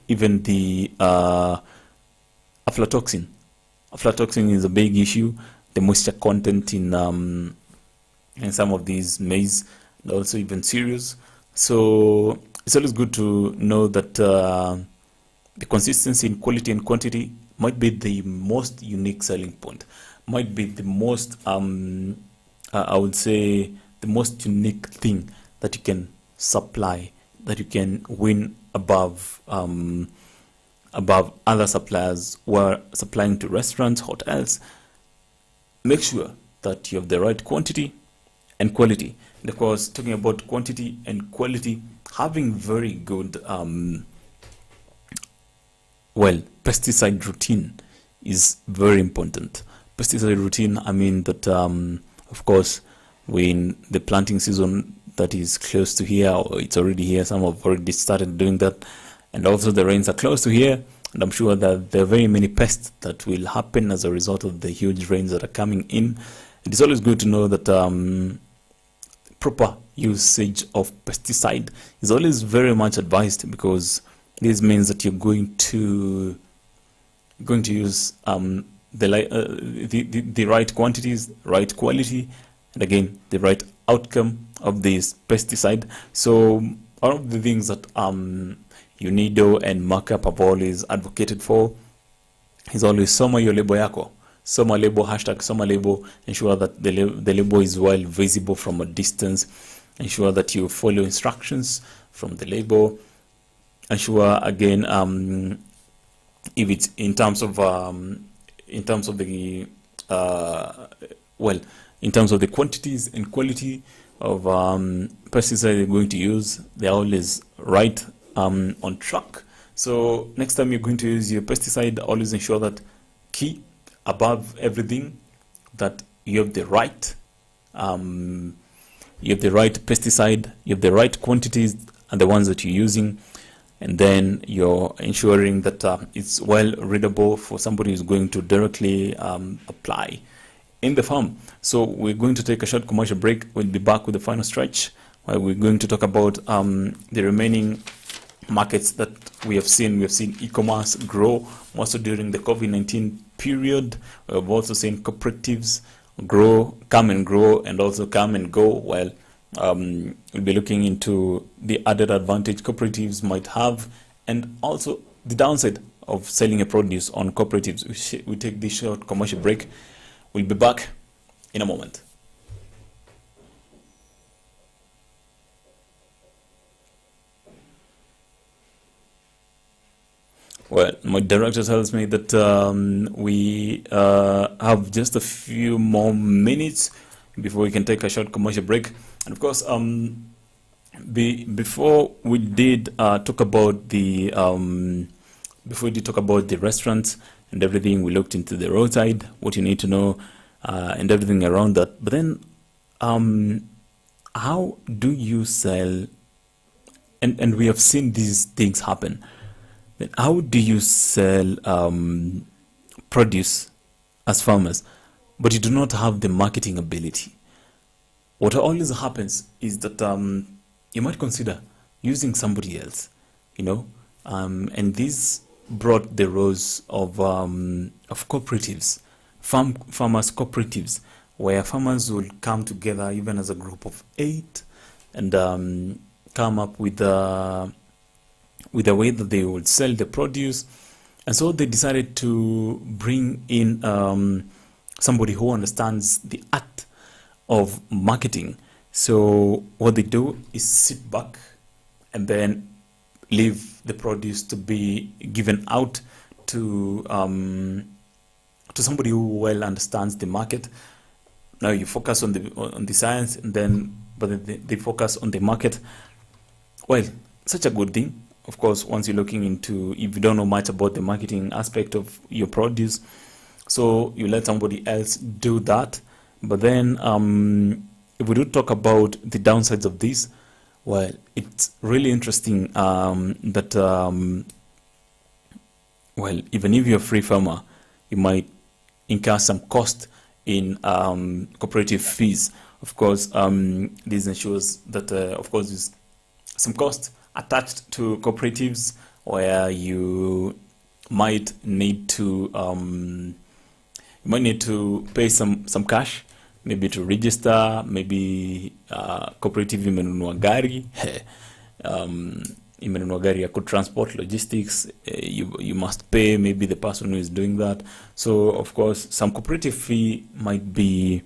even the aflatoxin. Aflatoxin is a big issue. The moisture content in some of these maize, and also even cereals. So it's always good to know that the consistency in quality and quantity might be the most unique selling point. Might be the most, I would say, the most unique thing that you can supply, that you can win above other suppliers who are supplying to restaurants, hotels. Make sure that you have the right quantity and quality. And of course, talking about quantity and quality, having very good pesticide routine is very important. Pesticide routine, I mean that of course, when the planting season that is close to here, or it's already here, some have already started doing that, and also the rains are close to here, and I'm sure that there are very many pests that will happen as a result of the huge rains that are coming in. It is always good to know that proper usage of pesticide is always very much advised, because this means that you're going to use the right quantities, right quality, and again the right outcome of this pesticide. So one of the things that UNIDO and Markup have always advocated for is always soma your label yako. Soma label, hashtag soma label. Ensure that the label is well visible from a distance. Ensure that you follow instructions from the label. Ensure again, if it's in terms of the well, in terms of the quantities and quality of pesticide you're going to use, they're always right on track. So next time you're going to use your pesticide, always ensure that key above everything, that you have the right pesticide, you have the right quantities and the ones that you're using, and then you're ensuring that it's well readable for somebody who's going to directly apply in the farm. So we're going to take a short commercial break. We'll be back with the final stretch, where we're going to talk about the remaining markets that we have seen. We have seen e-commerce grow also during the COVID-19 period. We have also seen cooperatives come and grow, and also come and go. Well, we'll be looking into the added advantage cooperatives might have, and also the downside of selling a produce on cooperatives. We take this short commercial break. We'll be back in a moment. Well, my director tells me that we have just a few more minutes before we can take a short commercial break. And of course, before we did talk about the restaurants and everything, we looked into the roadside, what you need to know, and everything around that. But then, how do you sell? And we have seen these things happen. Then how do you sell produce as farmers, but you do not have the marketing ability? What always happens is that you might consider using somebody else, and this brought the rise of cooperatives, farmers cooperatives, where farmers will come together even as a group of 8 and come up with a way that they would sell the produce. And so they decided to bring in somebody who understands the art of marketing. So what they do is sit back and then leave the produce to be given out to somebody who well understands the market. Now you focus on the science, and then they focus on the market. Well, such a good thing. Of course, once you're looking into, if you don't know much about the marketing aspect of your produce, so you let somebody else do that. But then if we do talk about the downsides of this, well, it's really interesting that well, even if you're a free farmer, you might incur some cost in cooperative fees. Of course, this ensures that of course there's some cost attached to cooperatives, where you might need to pay some cash, maybe to register, maybe cooperative imenunua gari imenunua gari ya transport logistics, you must pay maybe the person who is doing that. So of course some cooperative fee might be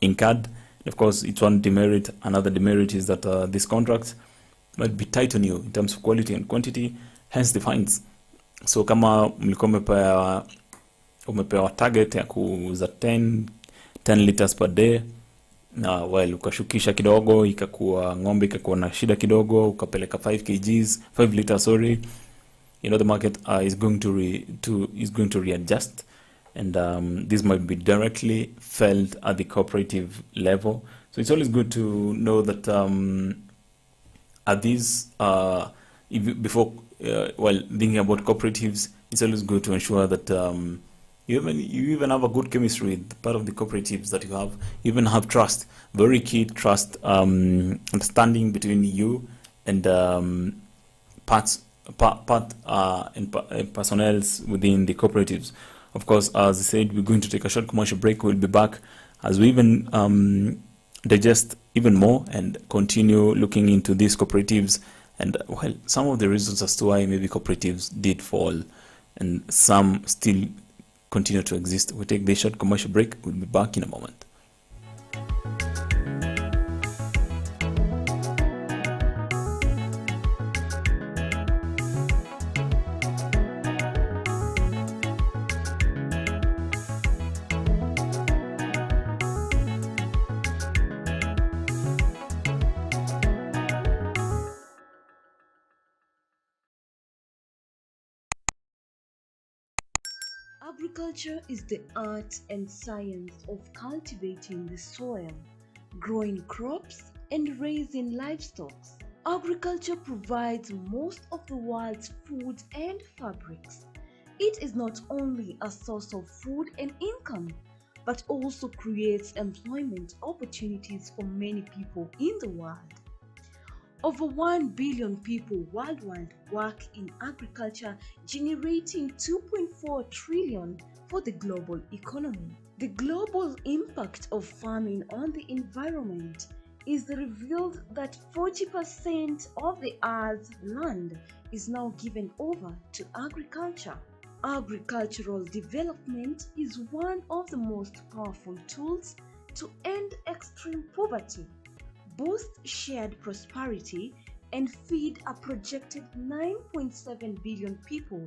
incurred. Of course, it's one demerit. Another demerit is that this contract might be tight on you in terms of quality and quantity, hence the fines. So kama mlikuwa umepewa target ya kuuza 10 liters per day, na well ukashukisha kidogo, ikakuwa ng'ombe ikakuwa na shida kidogo, ukapeleka 5 liters, sorry, the market is going to readjust, and this might be directly felt at the cooperative level. So it's always good to know that at these before thinking about cooperatives, it's always good to ensure that you even have a good chemistry with part of the cooperatives that you have. You even have trust, very key trust, understanding between you and personnel within the cooperatives. Of course, as I said, we're going to take a short commercial break. We'll be back as we even digest even more and continue looking into these cooperatives, and well, some of the reasons as to why maybe cooperatives did fall and some still continue to exist. We take this short commercial break. We'll be back in a moment. Agriculture is the art and science of cultivating the soil, growing crops, and raising livestock. Agriculture provides most of the world's food and fabrics. It is not only a source of food and income, but also creates employment opportunities for many people in the world. Over 1 billion people worldwide work in agriculture, generating 2.4 trillion for the global economy. The global impact of farming on the environment is revealed that 40% of the Earth's land is now given over to agriculture. Agricultural development is one of the most powerful tools to end extreme poverty, boost shared prosperity, and feed a projected 9.7 billion people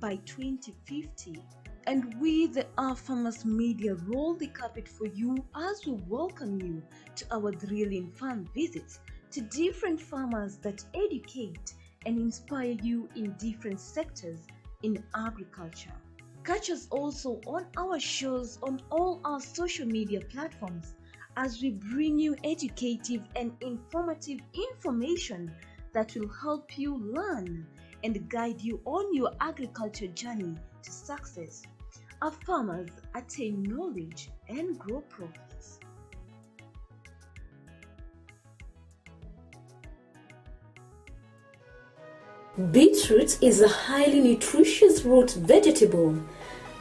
by 2050. And we, the AFarmers Media, roll the carpet for you as we welcome you to our thrilling farm visits to different farmers that educate and inspire you in different sectors in agriculture. Catch us also on our shows on all our social media platforms as we bring you educative and informative information that will help you learn and guide you on your agriculture journey to success. Our farmers attain knowledge and grow profits. Beetroot is a highly nutritious root vegetable.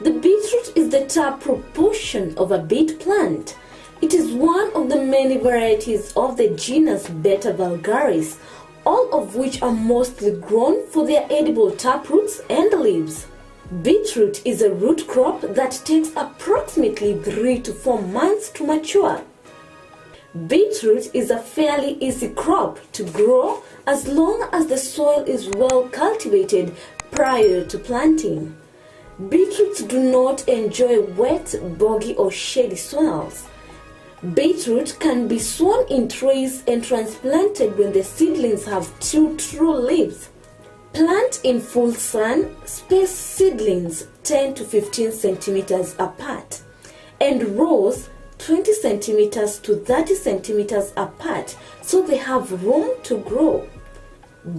The beetroot is the taproot portion of a beet plant. It is one of the many varieties of the genus Beta vulgaris, all of which are mostly grown for their edible taproots and leaves. Beetroot is a root crop that takes approximately 3 to 4 months to mature. Beetroot is a fairly easy crop to grow as long as the soil is well cultivated prior to planting. Beetroots do not enjoy wet, boggy or shady soils. Beetroot can be sown in trays and transplanted when the seedlings have 2 true leaves. Plant in full sun, space seedlings 10 to 15 centimeters apart, and rows 20 centimeters to 30 centimeters apart so they have room to grow.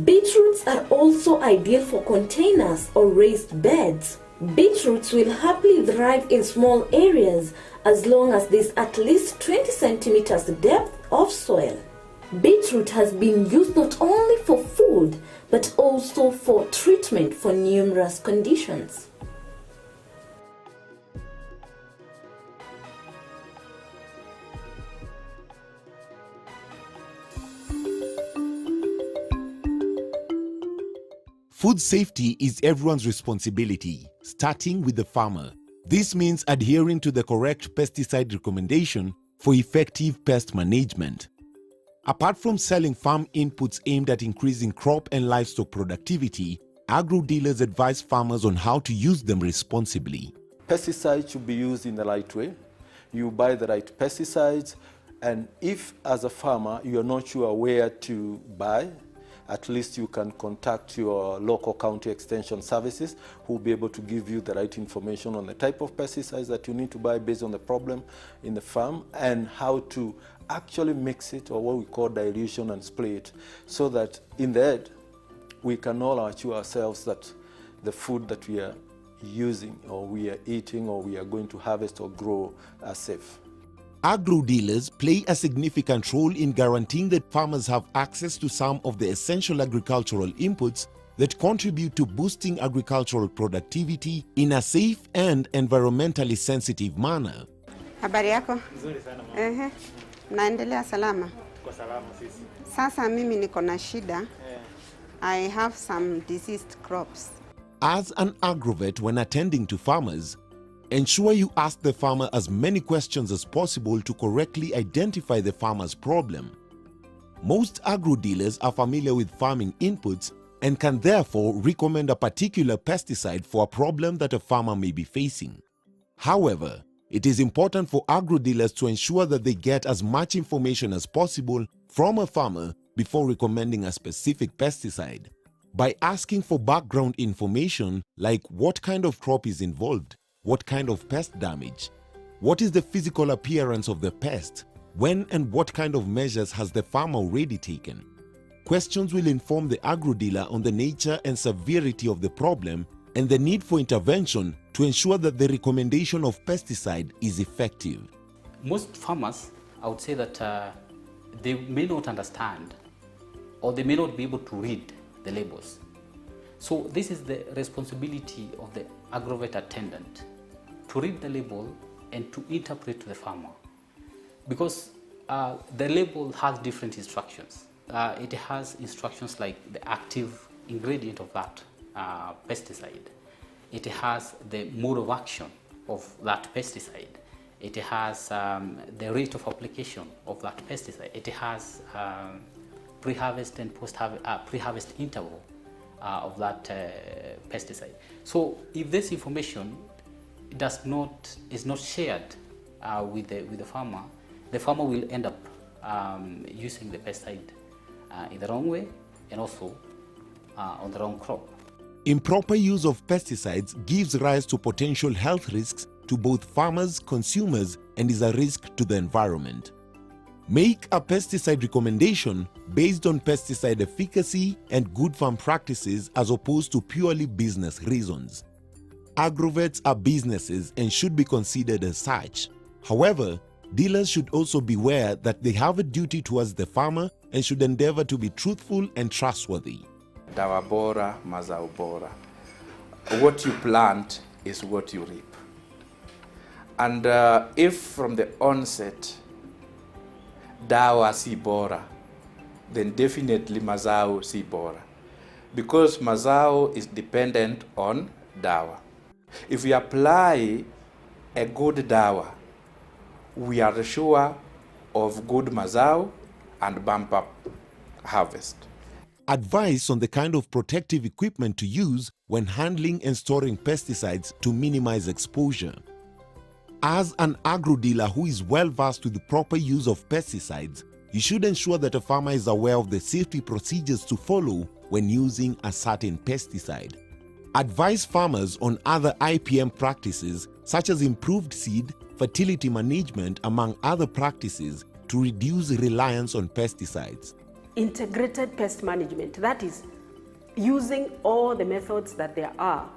Beetroots are also ideal for containers or raised beds. Beetroots will happily thrive in small areas as long as there is at least 20 centimeters depth of soil. Beetroot has been used not only for food but also for treatment for numerous conditions. Food safety is everyone's responsibility, starting with the farmer. This means adhering to the correct pesticide recommendation for effective pest management. Apart from selling farm inputs aimed at increasing crop and livestock productivity, agro dealers advise farmers on how to use them responsibly. Pesticides should be used in the right way. You buy the right pesticides, and if as a farmer you are not sure where to buy, at least you can contact your local county extension services who will be able to give you the right information on the type of pesticides that you need to buy based on the problem in the farm and how to actually mix it, or what we call dilution, and spray it, so that in the end we can all assure ourselves that the food that we are using or we are eating or we are going to harvest or grow are safe. Agro dealers play a significant role in guaranteeing that farmers have access to some of the essential agricultural inputs that contribute to boosting agricultural productivity in a safe and environmentally sensitive manner. Habari yako? Nzuri sana. Naendelea salama. Tuko salama sisi. Sasa mimi niko na shida. I have some diseased crops. As an agrovet, when attending to farmers, ensure you ask the farmer as many questions as possible to correctly identify the farmer's problem. Most agro dealers are familiar with farming inputs and can therefore recommend a particular pesticide for a problem that a farmer may be facing. However, it is important for agro dealers to ensure that they get as much information as possible from a farmer before recommending a specific pesticide. By asking for background information like what kind of crop is involved, What kind of pest damage? What is the physical appearance of the pest? When and what kind of measures has the farmer already taken? Questions will inform the agro-dealer on the nature and severity of the problem and the need for intervention to ensure that the recommendation of pesticide is effective. Most farmers, I would say that they may not understand or they may not be able to read the labels. So this is the responsibility of the agrovet attendant to read the label and to interpret to the farmer, because the label has different instructions. It has instructions like the active ingredient of that pesticide. It has the mode of action of that pesticide. It has the rate of application of that pesticide. It has pre-harvest and pre-harvest interval of that pesticide. So if this information is not shared with the farmer will end up using the pesticide in the wrong way and also on the wrong crop. Improper use of pesticides gives rise to potential health risks to both farmers, consumers, and is a risk to the environment. Make a pesticide recommendation based on pesticide efficacy and good farm practices as opposed to purely business reasons. Agrovets are businesses and should be considered as such. However, dealers should also beware that they have a duty towards the farmer and should endeavor to be truthful and trustworthy. Dawa bora, mazao bora. What you plant is what you reap. And if from the onset dawa si bora, then definitely mazao si bora, because mazao is dependent on dawa. If we apply a good dawa, we are sure of good mazao and bumper harvest. Advice on the kind of protective equipment to use when handling and storing pesticides to minimize exposure. As an agro-dealer who is well versed with the proper use of pesticides, you should ensure that a farmer is aware of the safety procedures to follow when using a certain pesticide. Advise farmers on other IPM practices such as improved seed, fertility management, among other practices to reduce reliance on pesticides. Integrated pest management, that is, using all the methods that there are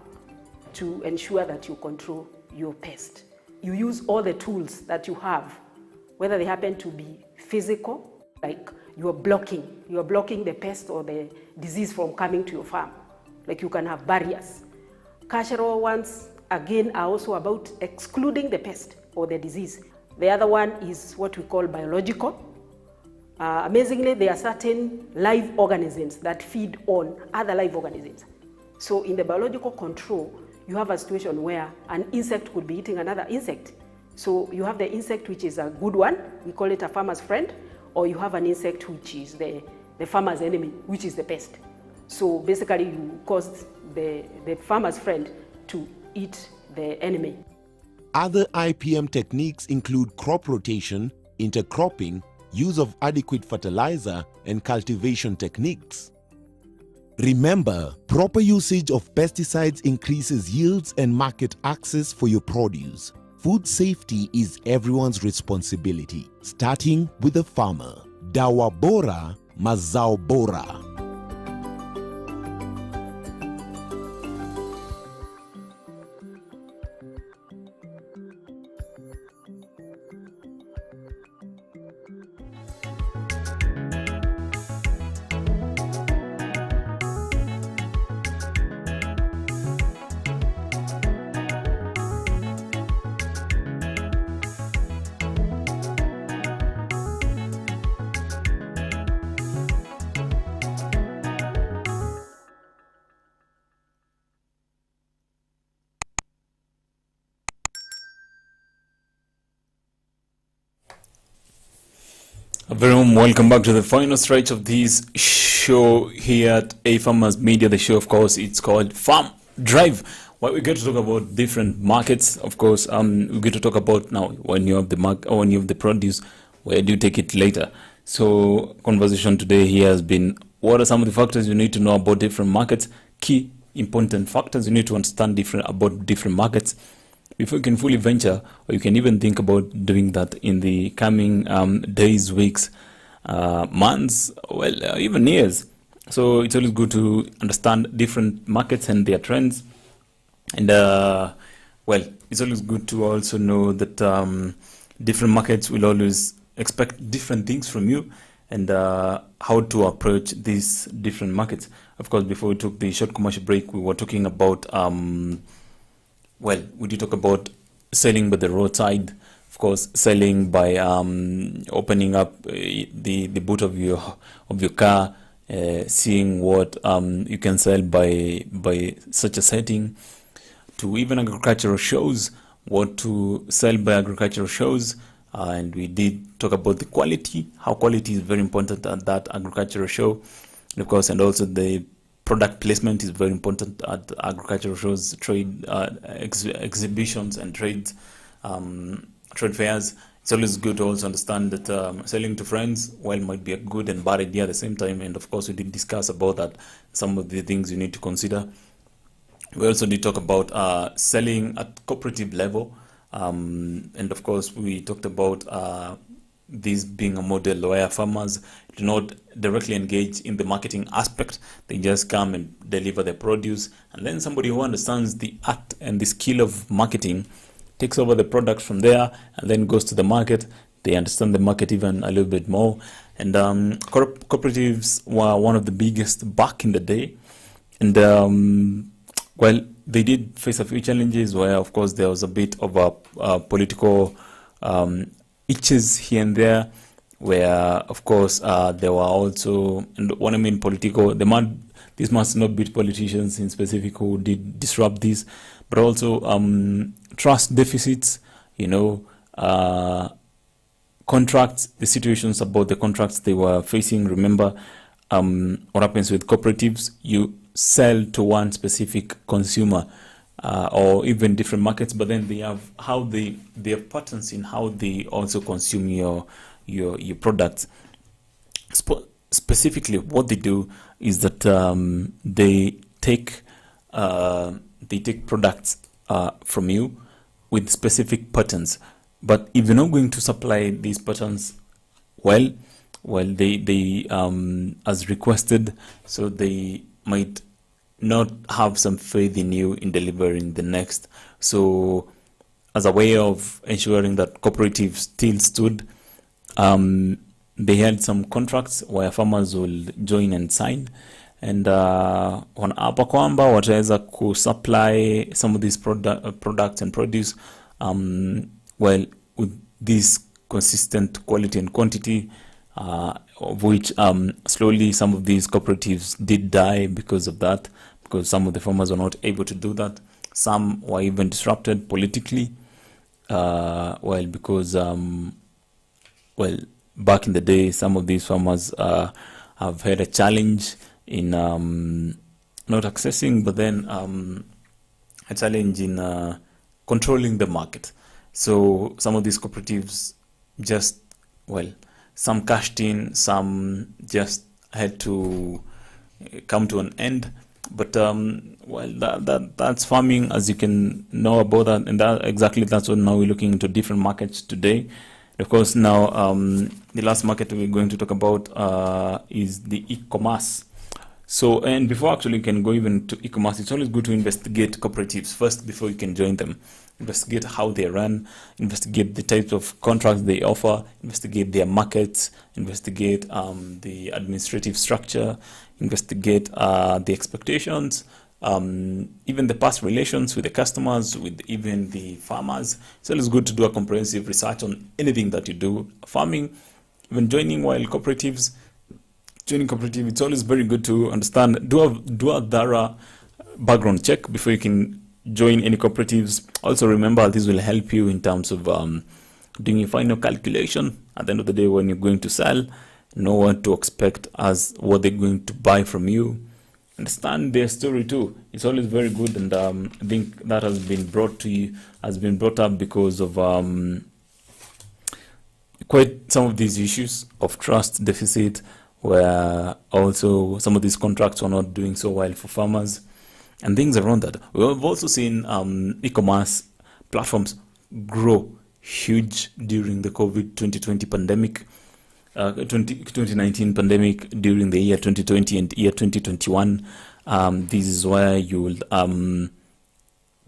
to ensure that you control your pest. You use all the tools that you have, whether they happen to be physical, like you are blocking the pest or the disease from coming to your farm. Like you can have barriers. Cultural ones, again, are also about excluding the pest or the disease. The other one is what we call biological. Amazingly, there are certain live organisms that feed on other live organisms. So in the biological control, you have a situation where an insect could be eating another insect. So you have the insect which is a good one, we call it a farmer's friend, or you have an insect which is the farmer's enemy, which is the pest. So basically you caused the farmer's friend to eat the enemy. Other IPM techniques include crop rotation, intercropping, use of adequate fertilizer, and cultivation techniques. Remember, proper usage of pesticides increases yields and market access for your produce. Food safety is everyone's responsibility, starting with the farmer. Dawa bora, mazao bora. A very warm welcome back to the final stretch of this show here at AFarmers Media. The show, of course, it's called Farm Drive, where we get to talk about different markets. Of course, we get to talk about now when you have the when you have the produce, where do you take it later? So, conversation today here has been: what are some of the factors you need to know about different markets? Key important factors you need to understand about different markets before you can fully venture, or you can even think about doing that in the coming days, weeks, months, well, even years. So it's always good to understand different markets and their trends. And well, it's always good to also know that different markets will always expect different things from you, and how to approach these different markets. Of course, before we took the short commercial break, we were talking about well, we did talk about selling by the roadside. Of course, selling by opening up the boot of your car, seeing what you can sell by such a setting, to even agricultural shows, what to sell by agricultural shows. And we did talk about the quality, how quality is very important at that agricultural show, and of course, and also the product placement is very important at agricultural shows, trade exhibitions and trade fairs. It's always good to also understand that selling to friends, well, might be a good and bad idea at the same time. And of course, we did discuss about that, some of the things you need to consider. We also did talk about selling at cooperative level. And of course, we talked about this being a model where farmers do not directly engage in the marketing aspect. They just come and deliver their produce. And then somebody who understands the art and the skill of marketing takes over the product from there and then goes to the market. They understand the market even a little bit more. And cooperatives were one of the biggest back in the day. And well, they did face a few challenges where, of course, there was a bit of a political itches here and there, where, of course, there were also, and when I mean political, this must not be politicians in specific who did disrupt this, but also trust deficits, contracts, the situations about the contracts they were facing. Remember, what happens with cooperatives, you sell to one specific consumer, or even different markets, but then they have patterns in how they also consume your products. Specifically, what they do is that they take products from you with specific patterns. But if you're not going to supply these patterns well, they as requested, so they might not have some faith in you in delivering the next. So as a way of ensuring that cooperatives still stood, they had some contracts where farmers will join and sign, and wanaapa kwamba wataweza kusupply some of these products and produce well, with this consistent quality and quantity, of which slowly some of these cooperatives did die because of that, because some of the farmers were not able to do that. Some were even disrupted politically, well, because well, back in the day, some of these farmers have had a challenge in not accessing, but then a challenge in controlling the market. So some of these cooperatives just, well, some cashed in, some just had to come to an end. But well, that's farming, as you can know about that, and that's what now we're looking into different markets today. Of course, now the last market we're going to talk about is the e-commerce. So, and before actually you can go even to e-commerce, it's always good to investigate cooperatives first before you can join them. Investigate how they run, investigate the types of contracts they offer, investigate their markets, investigate the administrative structure, investigate the expectations, even the past relations with the customers, with even the farmers. So it's good to do a comprehensive research on anything that you do. Farming, even joining cooperatives, it's always very good to understand, do a thorough background check before you can join any cooperatives. Also remember, this will help you in terms of doing your final calculation. At the end of the day, when you're going to sell, know what to expect as what they're going to buy from you. Understand their story too. It's always very good, and I think that has been brought up because of quite some of these issues of trust deficit, where also some of these contracts are not doing so well for farmers and things around that. We've also seen e-commerce platforms grow huge during the COVID 2020 pandemic, 2019 pandemic, during the year 2020 and year 2021. This is where you will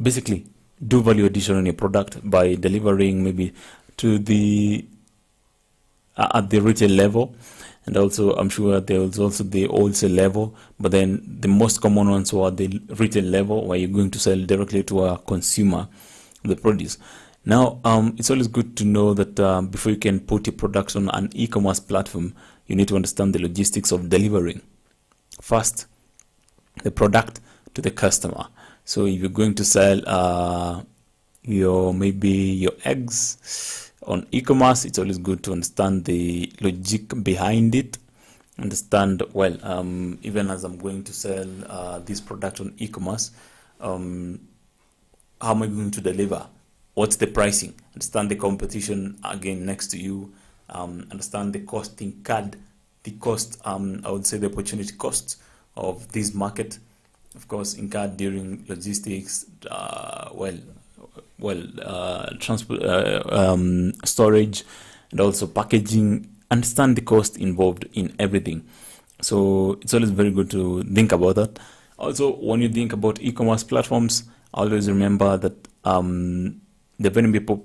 basically do value addition on your product by delivering maybe to the at the retail level, and also I'm sure there's also the wholesale level, but then the most common ones are the retail level, where you're going to sell directly to a consumer the produce. Now it's always good to know that before you can put your products on an e-commerce platform, you need to understand the logistics of delivering first the product to the customer. So if you're going to sell maybe your eggs on e-commerce, it's always good to understand the logic behind it. Understand, well, even as I'm going to sell this product on e-commerce, how am I going to deliver? What's the pricing? Understand the competition again next to you. Understand the cost incurred, the cost, I would say the opportunity cost of this market, of course, incurred during logistics, transport, storage, and also packaging. Understand the cost involved in everything. So it's always very good to think about that. Also, when you think about e-commerce platforms, always remember that there are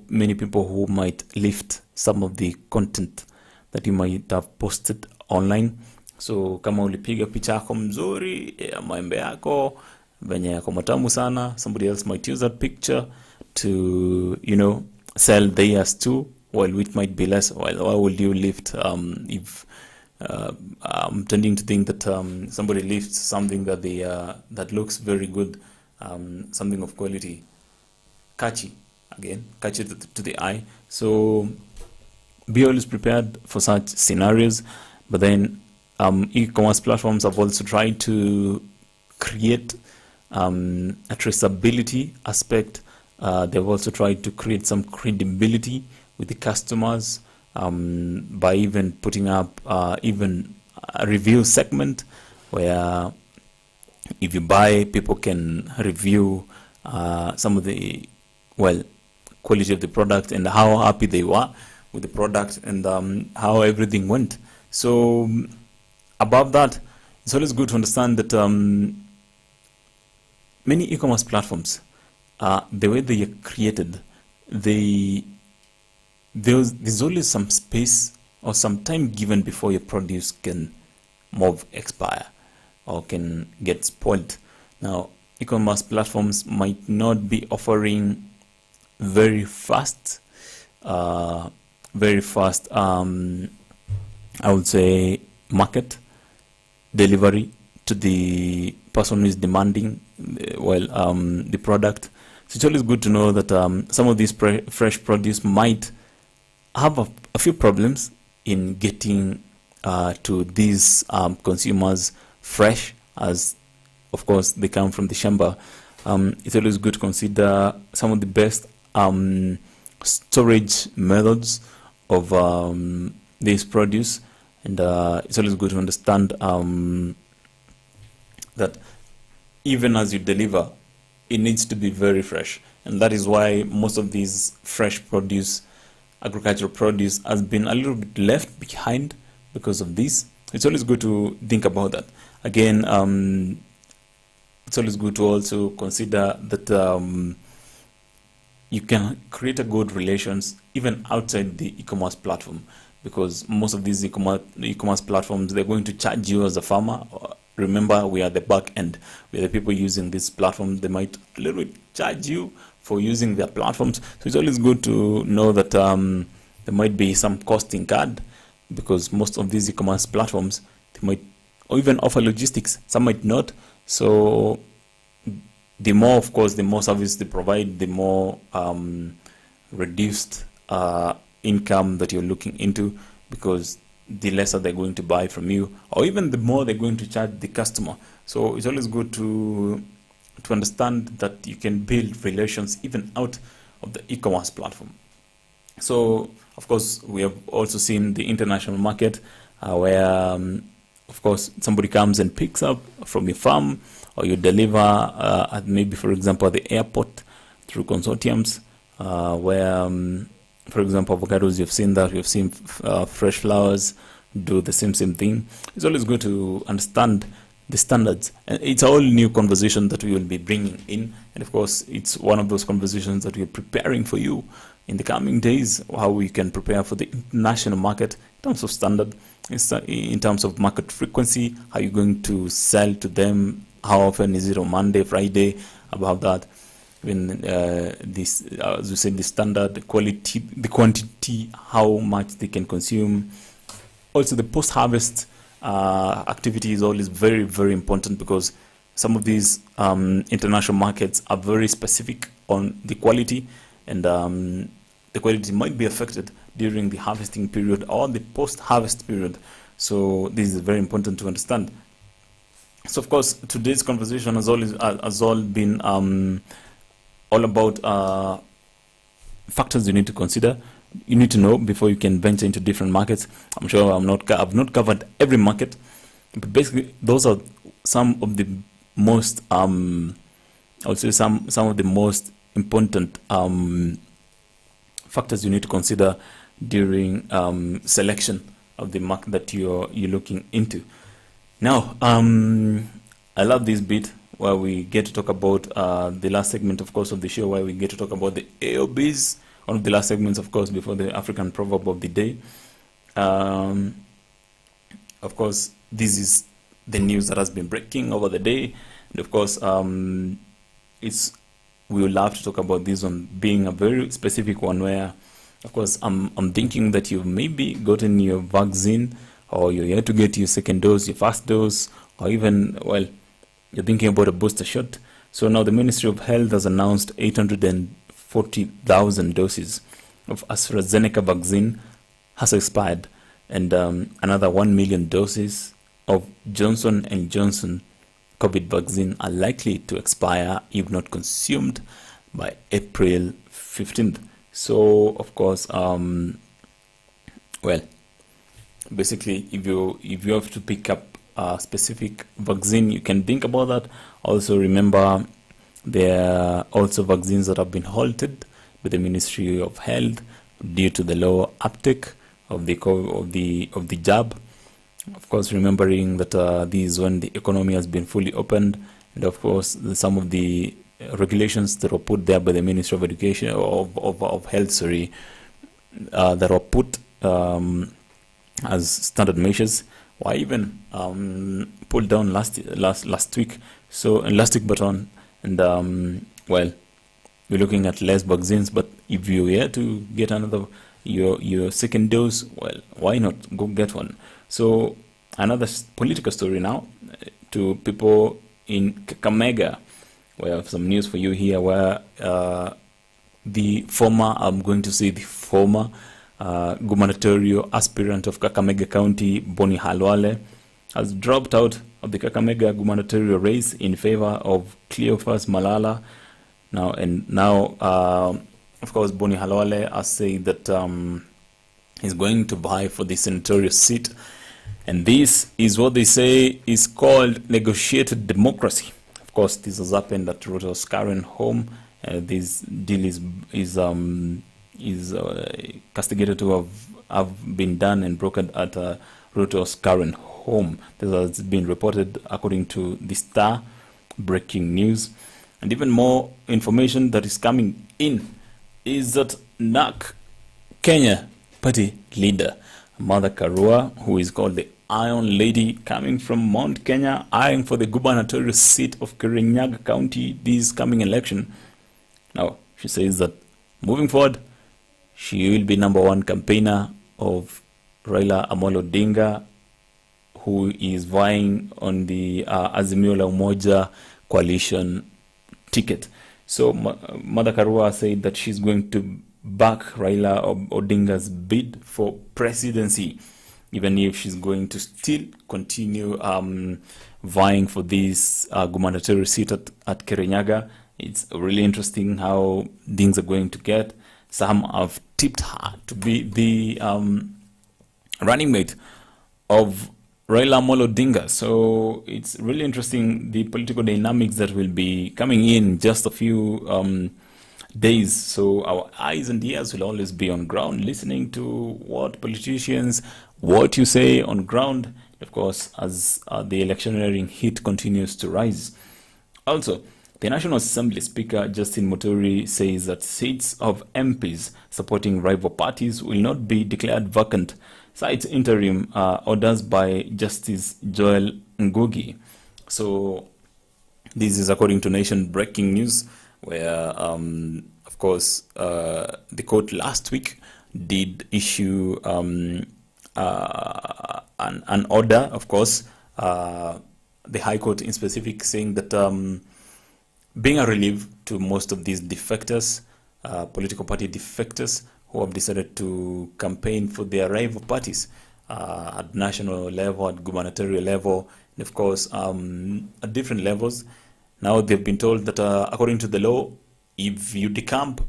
many people who might lift some of the content that you might have posted online. So kama ulipiga picha yako mzuri ya maembe yako venye yako matamu sana, somebody else might use that picture to, sell theirs too, which might be less. Why would you lift if I'm tending to think that somebody lifts something that that looks very good, something of quality, catchy to the eye. So be always prepared for such scenarios. But then e-commerce platforms have also tried to create a traceability aspect. They've also tried to create some credibility with the customers by even putting up even a review segment where if you buy, people can review some of the quality of the product and how happy they were with the product and how everything went. So above that, it's always good to understand that many e-commerce platforms, the way they are created, there's always some space or some time given before your produce can expire or can get spoiled. Now, e-commerce platforms might not be offering very fast, I would say, market delivery to the person who is demanding the product. So it's always good to know that some of these fresh produce might have a few problems in getting to these consumers fresh, as of course they come from the shamba. It's always good to consider some of the best storage methods of this produce, and it's always good to understand that even as you deliver, it needs to be very fresh, and that is why most of these fresh produce, agricultural produce, has been a little bit left behind because of this. It's always good to think about that. Again, it's always good to also consider that you can create a good relations even outside the e-commerce platform, because most of these e-commerce platforms, they're going to charge you as a farmer. Remember, we are the back end. We are the people using this platform. They might a little bit charge you for using their platforms. So it's always good to know that there might be some cost incurred, because most of these e-commerce platforms, they might even offer logistics. Some might not. So the more, of course, the more service they provide, the more reduced income that you're looking into, because the lesser they're going to buy from you, or even the more they're going to charge the customer. So it's always good to understand that you can build relations even out of the e-commerce platform. So, of course, we have also seen the international market where, of course, somebody comes and picks up from your farm, or you deliver at maybe, for example, at the airport through consortiums. where, for example, avocados, you've seen that, you've seen fresh flowers do the same thing. It's always good to understand the standards. And it's a whole new conversation that we will be bringing in. And of course, it's one of those conversations that we're preparing for you in the coming days, how we can prepare for the international market in terms of standard, in terms of market frequency, how you're going to sell to them, how often is it on Monday, Friday, about that. When this, as we said, the standard, the quality, the quantity, how much they can consume. Also, the post-harvest activity is always very, very important, because some of these international markets are very specific on the quality, and the quality might be affected during the harvesting period or the post-harvest period. So this is very important to understand. So of course, today's conversation has all been all about factors you need to consider. You need to know before you can venture into different markets. I'm sure I've not covered every market, but basically those are some of the most I would say some of the most important factors you need to consider during selection of the market that you're looking into. Now, I love this bit where we get to talk about the last segment, of course, of the show, where we get to talk about the AOBs. One of the last segments, of course, before the African proverb of the day. Of course, this is the news that has been breaking over the day, and of course, we will love to talk about this one being a very specific one, where, of course, I'm thinking that you've maybe gotten your vaccine, or you're yet to get your second dose, your first dose, or even, well, you're thinking about a booster shot. So now the Ministry of Health has announced 840,000 doses of AstraZeneca vaccine has expired, and another 1 million doses of Johnson & Johnson COVID vaccine are likely to expire if not consumed by April 15th. So, of course, well, basically, if you have to pick up a specific vaccine, you can think about that. Also, remember, there are also vaccines that have been halted by the Ministry of Health due to the low uptake of the jab. Of course, remembering that this is when the economy has been fully opened, and of course, some of the regulations that were put there by the Ministry of Education of Health, that were put as standard measures, were even pulled down last week. So, and last week, but on, and well, we're looking at less vaccines. But if you're here to get another your second dose, well, why not go get one? So another political story now to people in Kakamega. We have some news for you here, where the former gubernatorial aspirant of Kakamega County, Boni Halwale, has dropped out of the Kakamega gubernatorial race in favor of Cleophas Malala. Now, of course, Boni Halwale has said that he's going to vie for the senatorial seat, and this is what they say is called negotiated democracy. Of course, this has happened at Ruto's current home. This deal is castigated to have been done and brokered at Ruto's current home. This has been reported according to the Star. Breaking news. And even more information that is coming in is that NARC Kenya party leader Martha Karua, who is called the Iron Lady, coming from Mount Kenya, eyeing for the gubernatorial seat of Kirinyaga County this coming election. Now, she says that moving forward, she will be number one campaigner of Raila Amolo Odinga, who is vying on the Azimio la Umoja coalition ticket. So Martha Karua said that she's going to back Raila Odinga's bid for presidency, even if she's going to still continue vying for this gubernatorial seat at Kirinyaga. It's really interesting how things are going to get. Some have tipped her to be the running mate of Raila Amolo Odinga. So it's really interesting, the political dynamics that will be coming in just a few days. So our eyes and ears will always be on ground, listening to what politicians, what you say on ground, of course, as the electioneering heat continues to rise. Also, the National Assembly Speaker Justin Muturi says that seats of MPs supporting rival parties will not be declared vacant, cites interim orders by Justice Joel Ngugi. So this is according to Nation breaking news, where, of course, the court last week did issue an order, of course, the High Court in specific, saying that being a relief to most of these defectors, political party defectors who have decided to campaign for their rival parties at national level, at gubernatorial level, and of course at different levels. Now they've been told that according to the law, if you decamp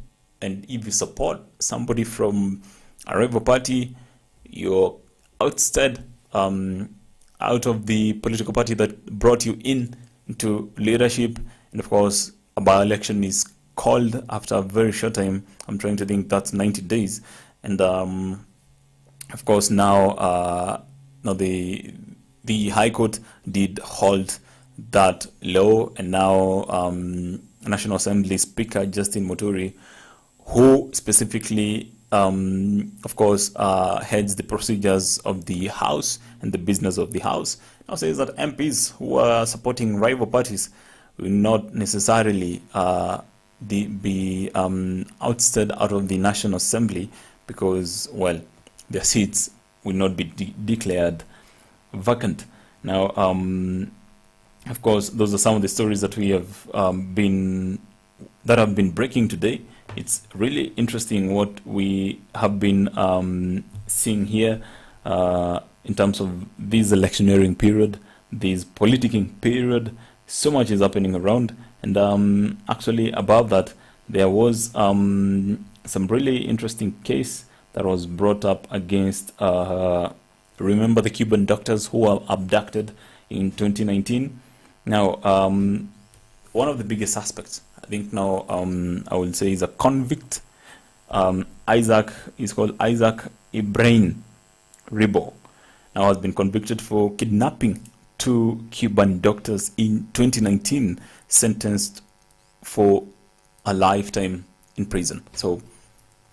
and if you support somebody from a rival party, you're ousted out of the political party that brought you into leadership. And of course, a by-election is called after a very short time. I'm trying to think that's 90 days. And of course, now the High Court did hold that law, and now National Assembly Speaker Justin Muturi, who specifically, of course, heads the procedures of the House and the business of the House, now says that MPs who are supporting rival parties will not necessarily be ousted out of the National Assembly because, well, their seats will not be declared vacant. Now, of course, those are some of the stories that we have have been breaking today. It's really interesting what we have been seeing here in terms of this electioneering period, this politicking period. So much is happening around, and actually above that, there was some really interesting case that was brought up against, remember the Cuban doctors who were abducted in 2019. Now, one of the biggest aspects, I think now, I will say, is a convict. Is called Isaac Ibrahim Ribo. Now has been convicted for kidnapping 2 Cuban doctors in 2019, sentenced for a lifetime in prison. So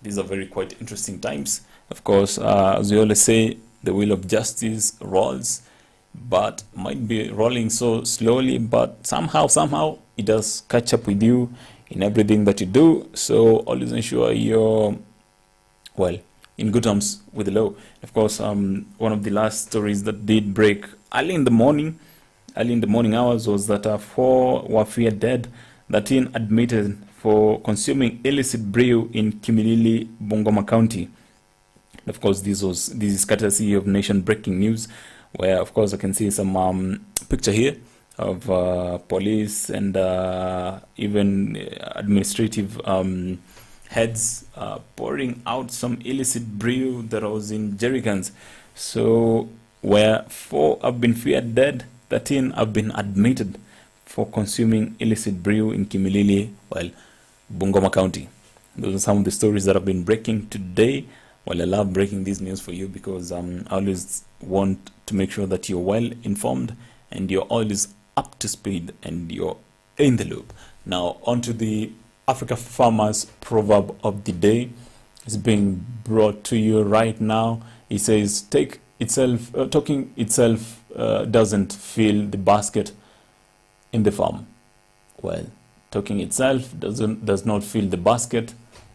these are very quite interesting times. Of course, as we always say, the wheel of justice rolls, but might be rolling so slowly, but somehow it does catch up with you in everything that you do. So always ensure you're, well, in good terms with the law. Of course, one of the last stories that did break early in the morning hours was that 4 were feared dead. 13 admitted for consuming illicit brew in Kimilili, Bungoma County. Of course, this is courtesy of Nation breaking news, where of course I can see some picture here of police and even administrative heads pouring out some illicit brew that was in jerrycans. So where 4 have been feared dead, 13 have been admitted for consuming illicit brew in Kimilili, well, Bungoma County. Those are some of the stories that have been breaking today. Well, I love breaking this news for you because I always want to make sure that you're well informed and you're always up to speed and you're in the loop. Now, on to the Africa Farmers proverb of the day. It's being brought to you right now. It says, talking itself doesn't fill the basket in the farm. Well, talking itself does not fill the basket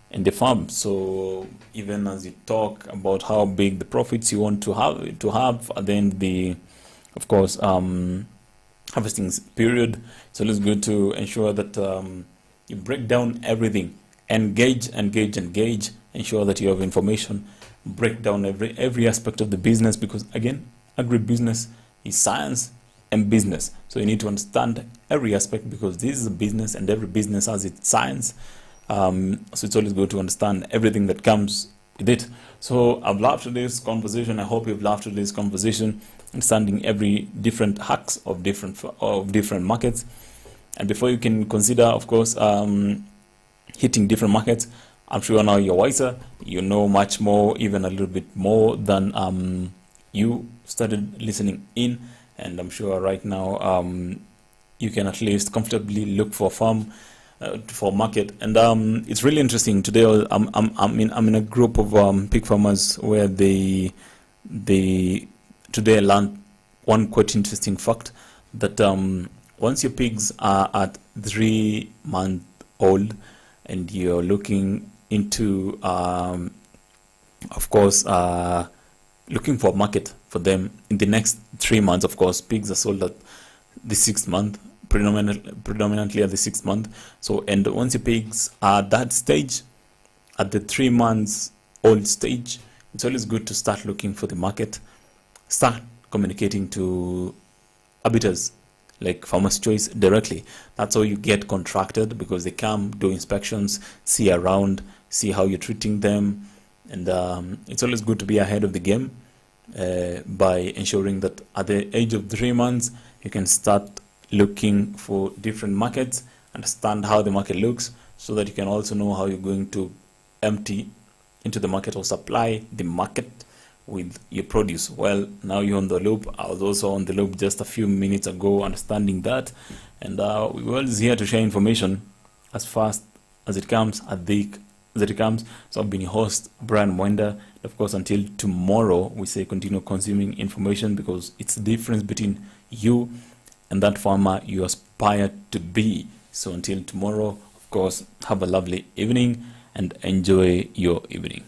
in the farm. So even as you talk about how big the profits you want to have at the end of the, of course, harvesting period, it's always good to ensure that you break down everything, engage, ensure that you have information, break down every aspect of the business, because again, agribusiness is science and business. So you need to understand every aspect, because this is a business and every business has its science. So it's always good to understand everything that comes with it. So I've loved today's conversation. I hope you've loved today's conversation, understanding every different hacks of different markets. And before you can consider, of course, hitting different markets. I'm sure now you're wiser, you know much more, even a little bit more than you started listening in, and I'm sure right now you can at least comfortably look for farm for market. And it's really interesting. Today I'm in a group of pig farmers where they today I learned one quite interesting fact that once your pigs are at 3 months old and you're looking into of course looking for a market for them in the next 3 months. Of course, pigs are sold at the 6th month, predominantly at the 6th month. So, and once your pigs are at that stage, at the 3 months old stage, it's always good to start looking for the market, start communicating to abattoirs like Farmers Choice directly. That's how you get contracted, because they come, do inspections, see around, see how you're treating them. And it's always good to be ahead of the game by ensuring that at the age of 3 months, you can start looking for different markets, understand how the market looks, so that you can also know how you're going to empty into the market or supply the market with your produce. Well, now you're on the loop. I was also on the loop just a few minutes ago, understanding that, and we're always here to share information as fast as it comes, as it comes. So I've been your host, Brian Mwenda. Of course, until tomorrow, we say continue consuming information, because it's the difference between you and that farmer you aspire to be. So until tomorrow, of course, have a lovely evening and enjoy your evening.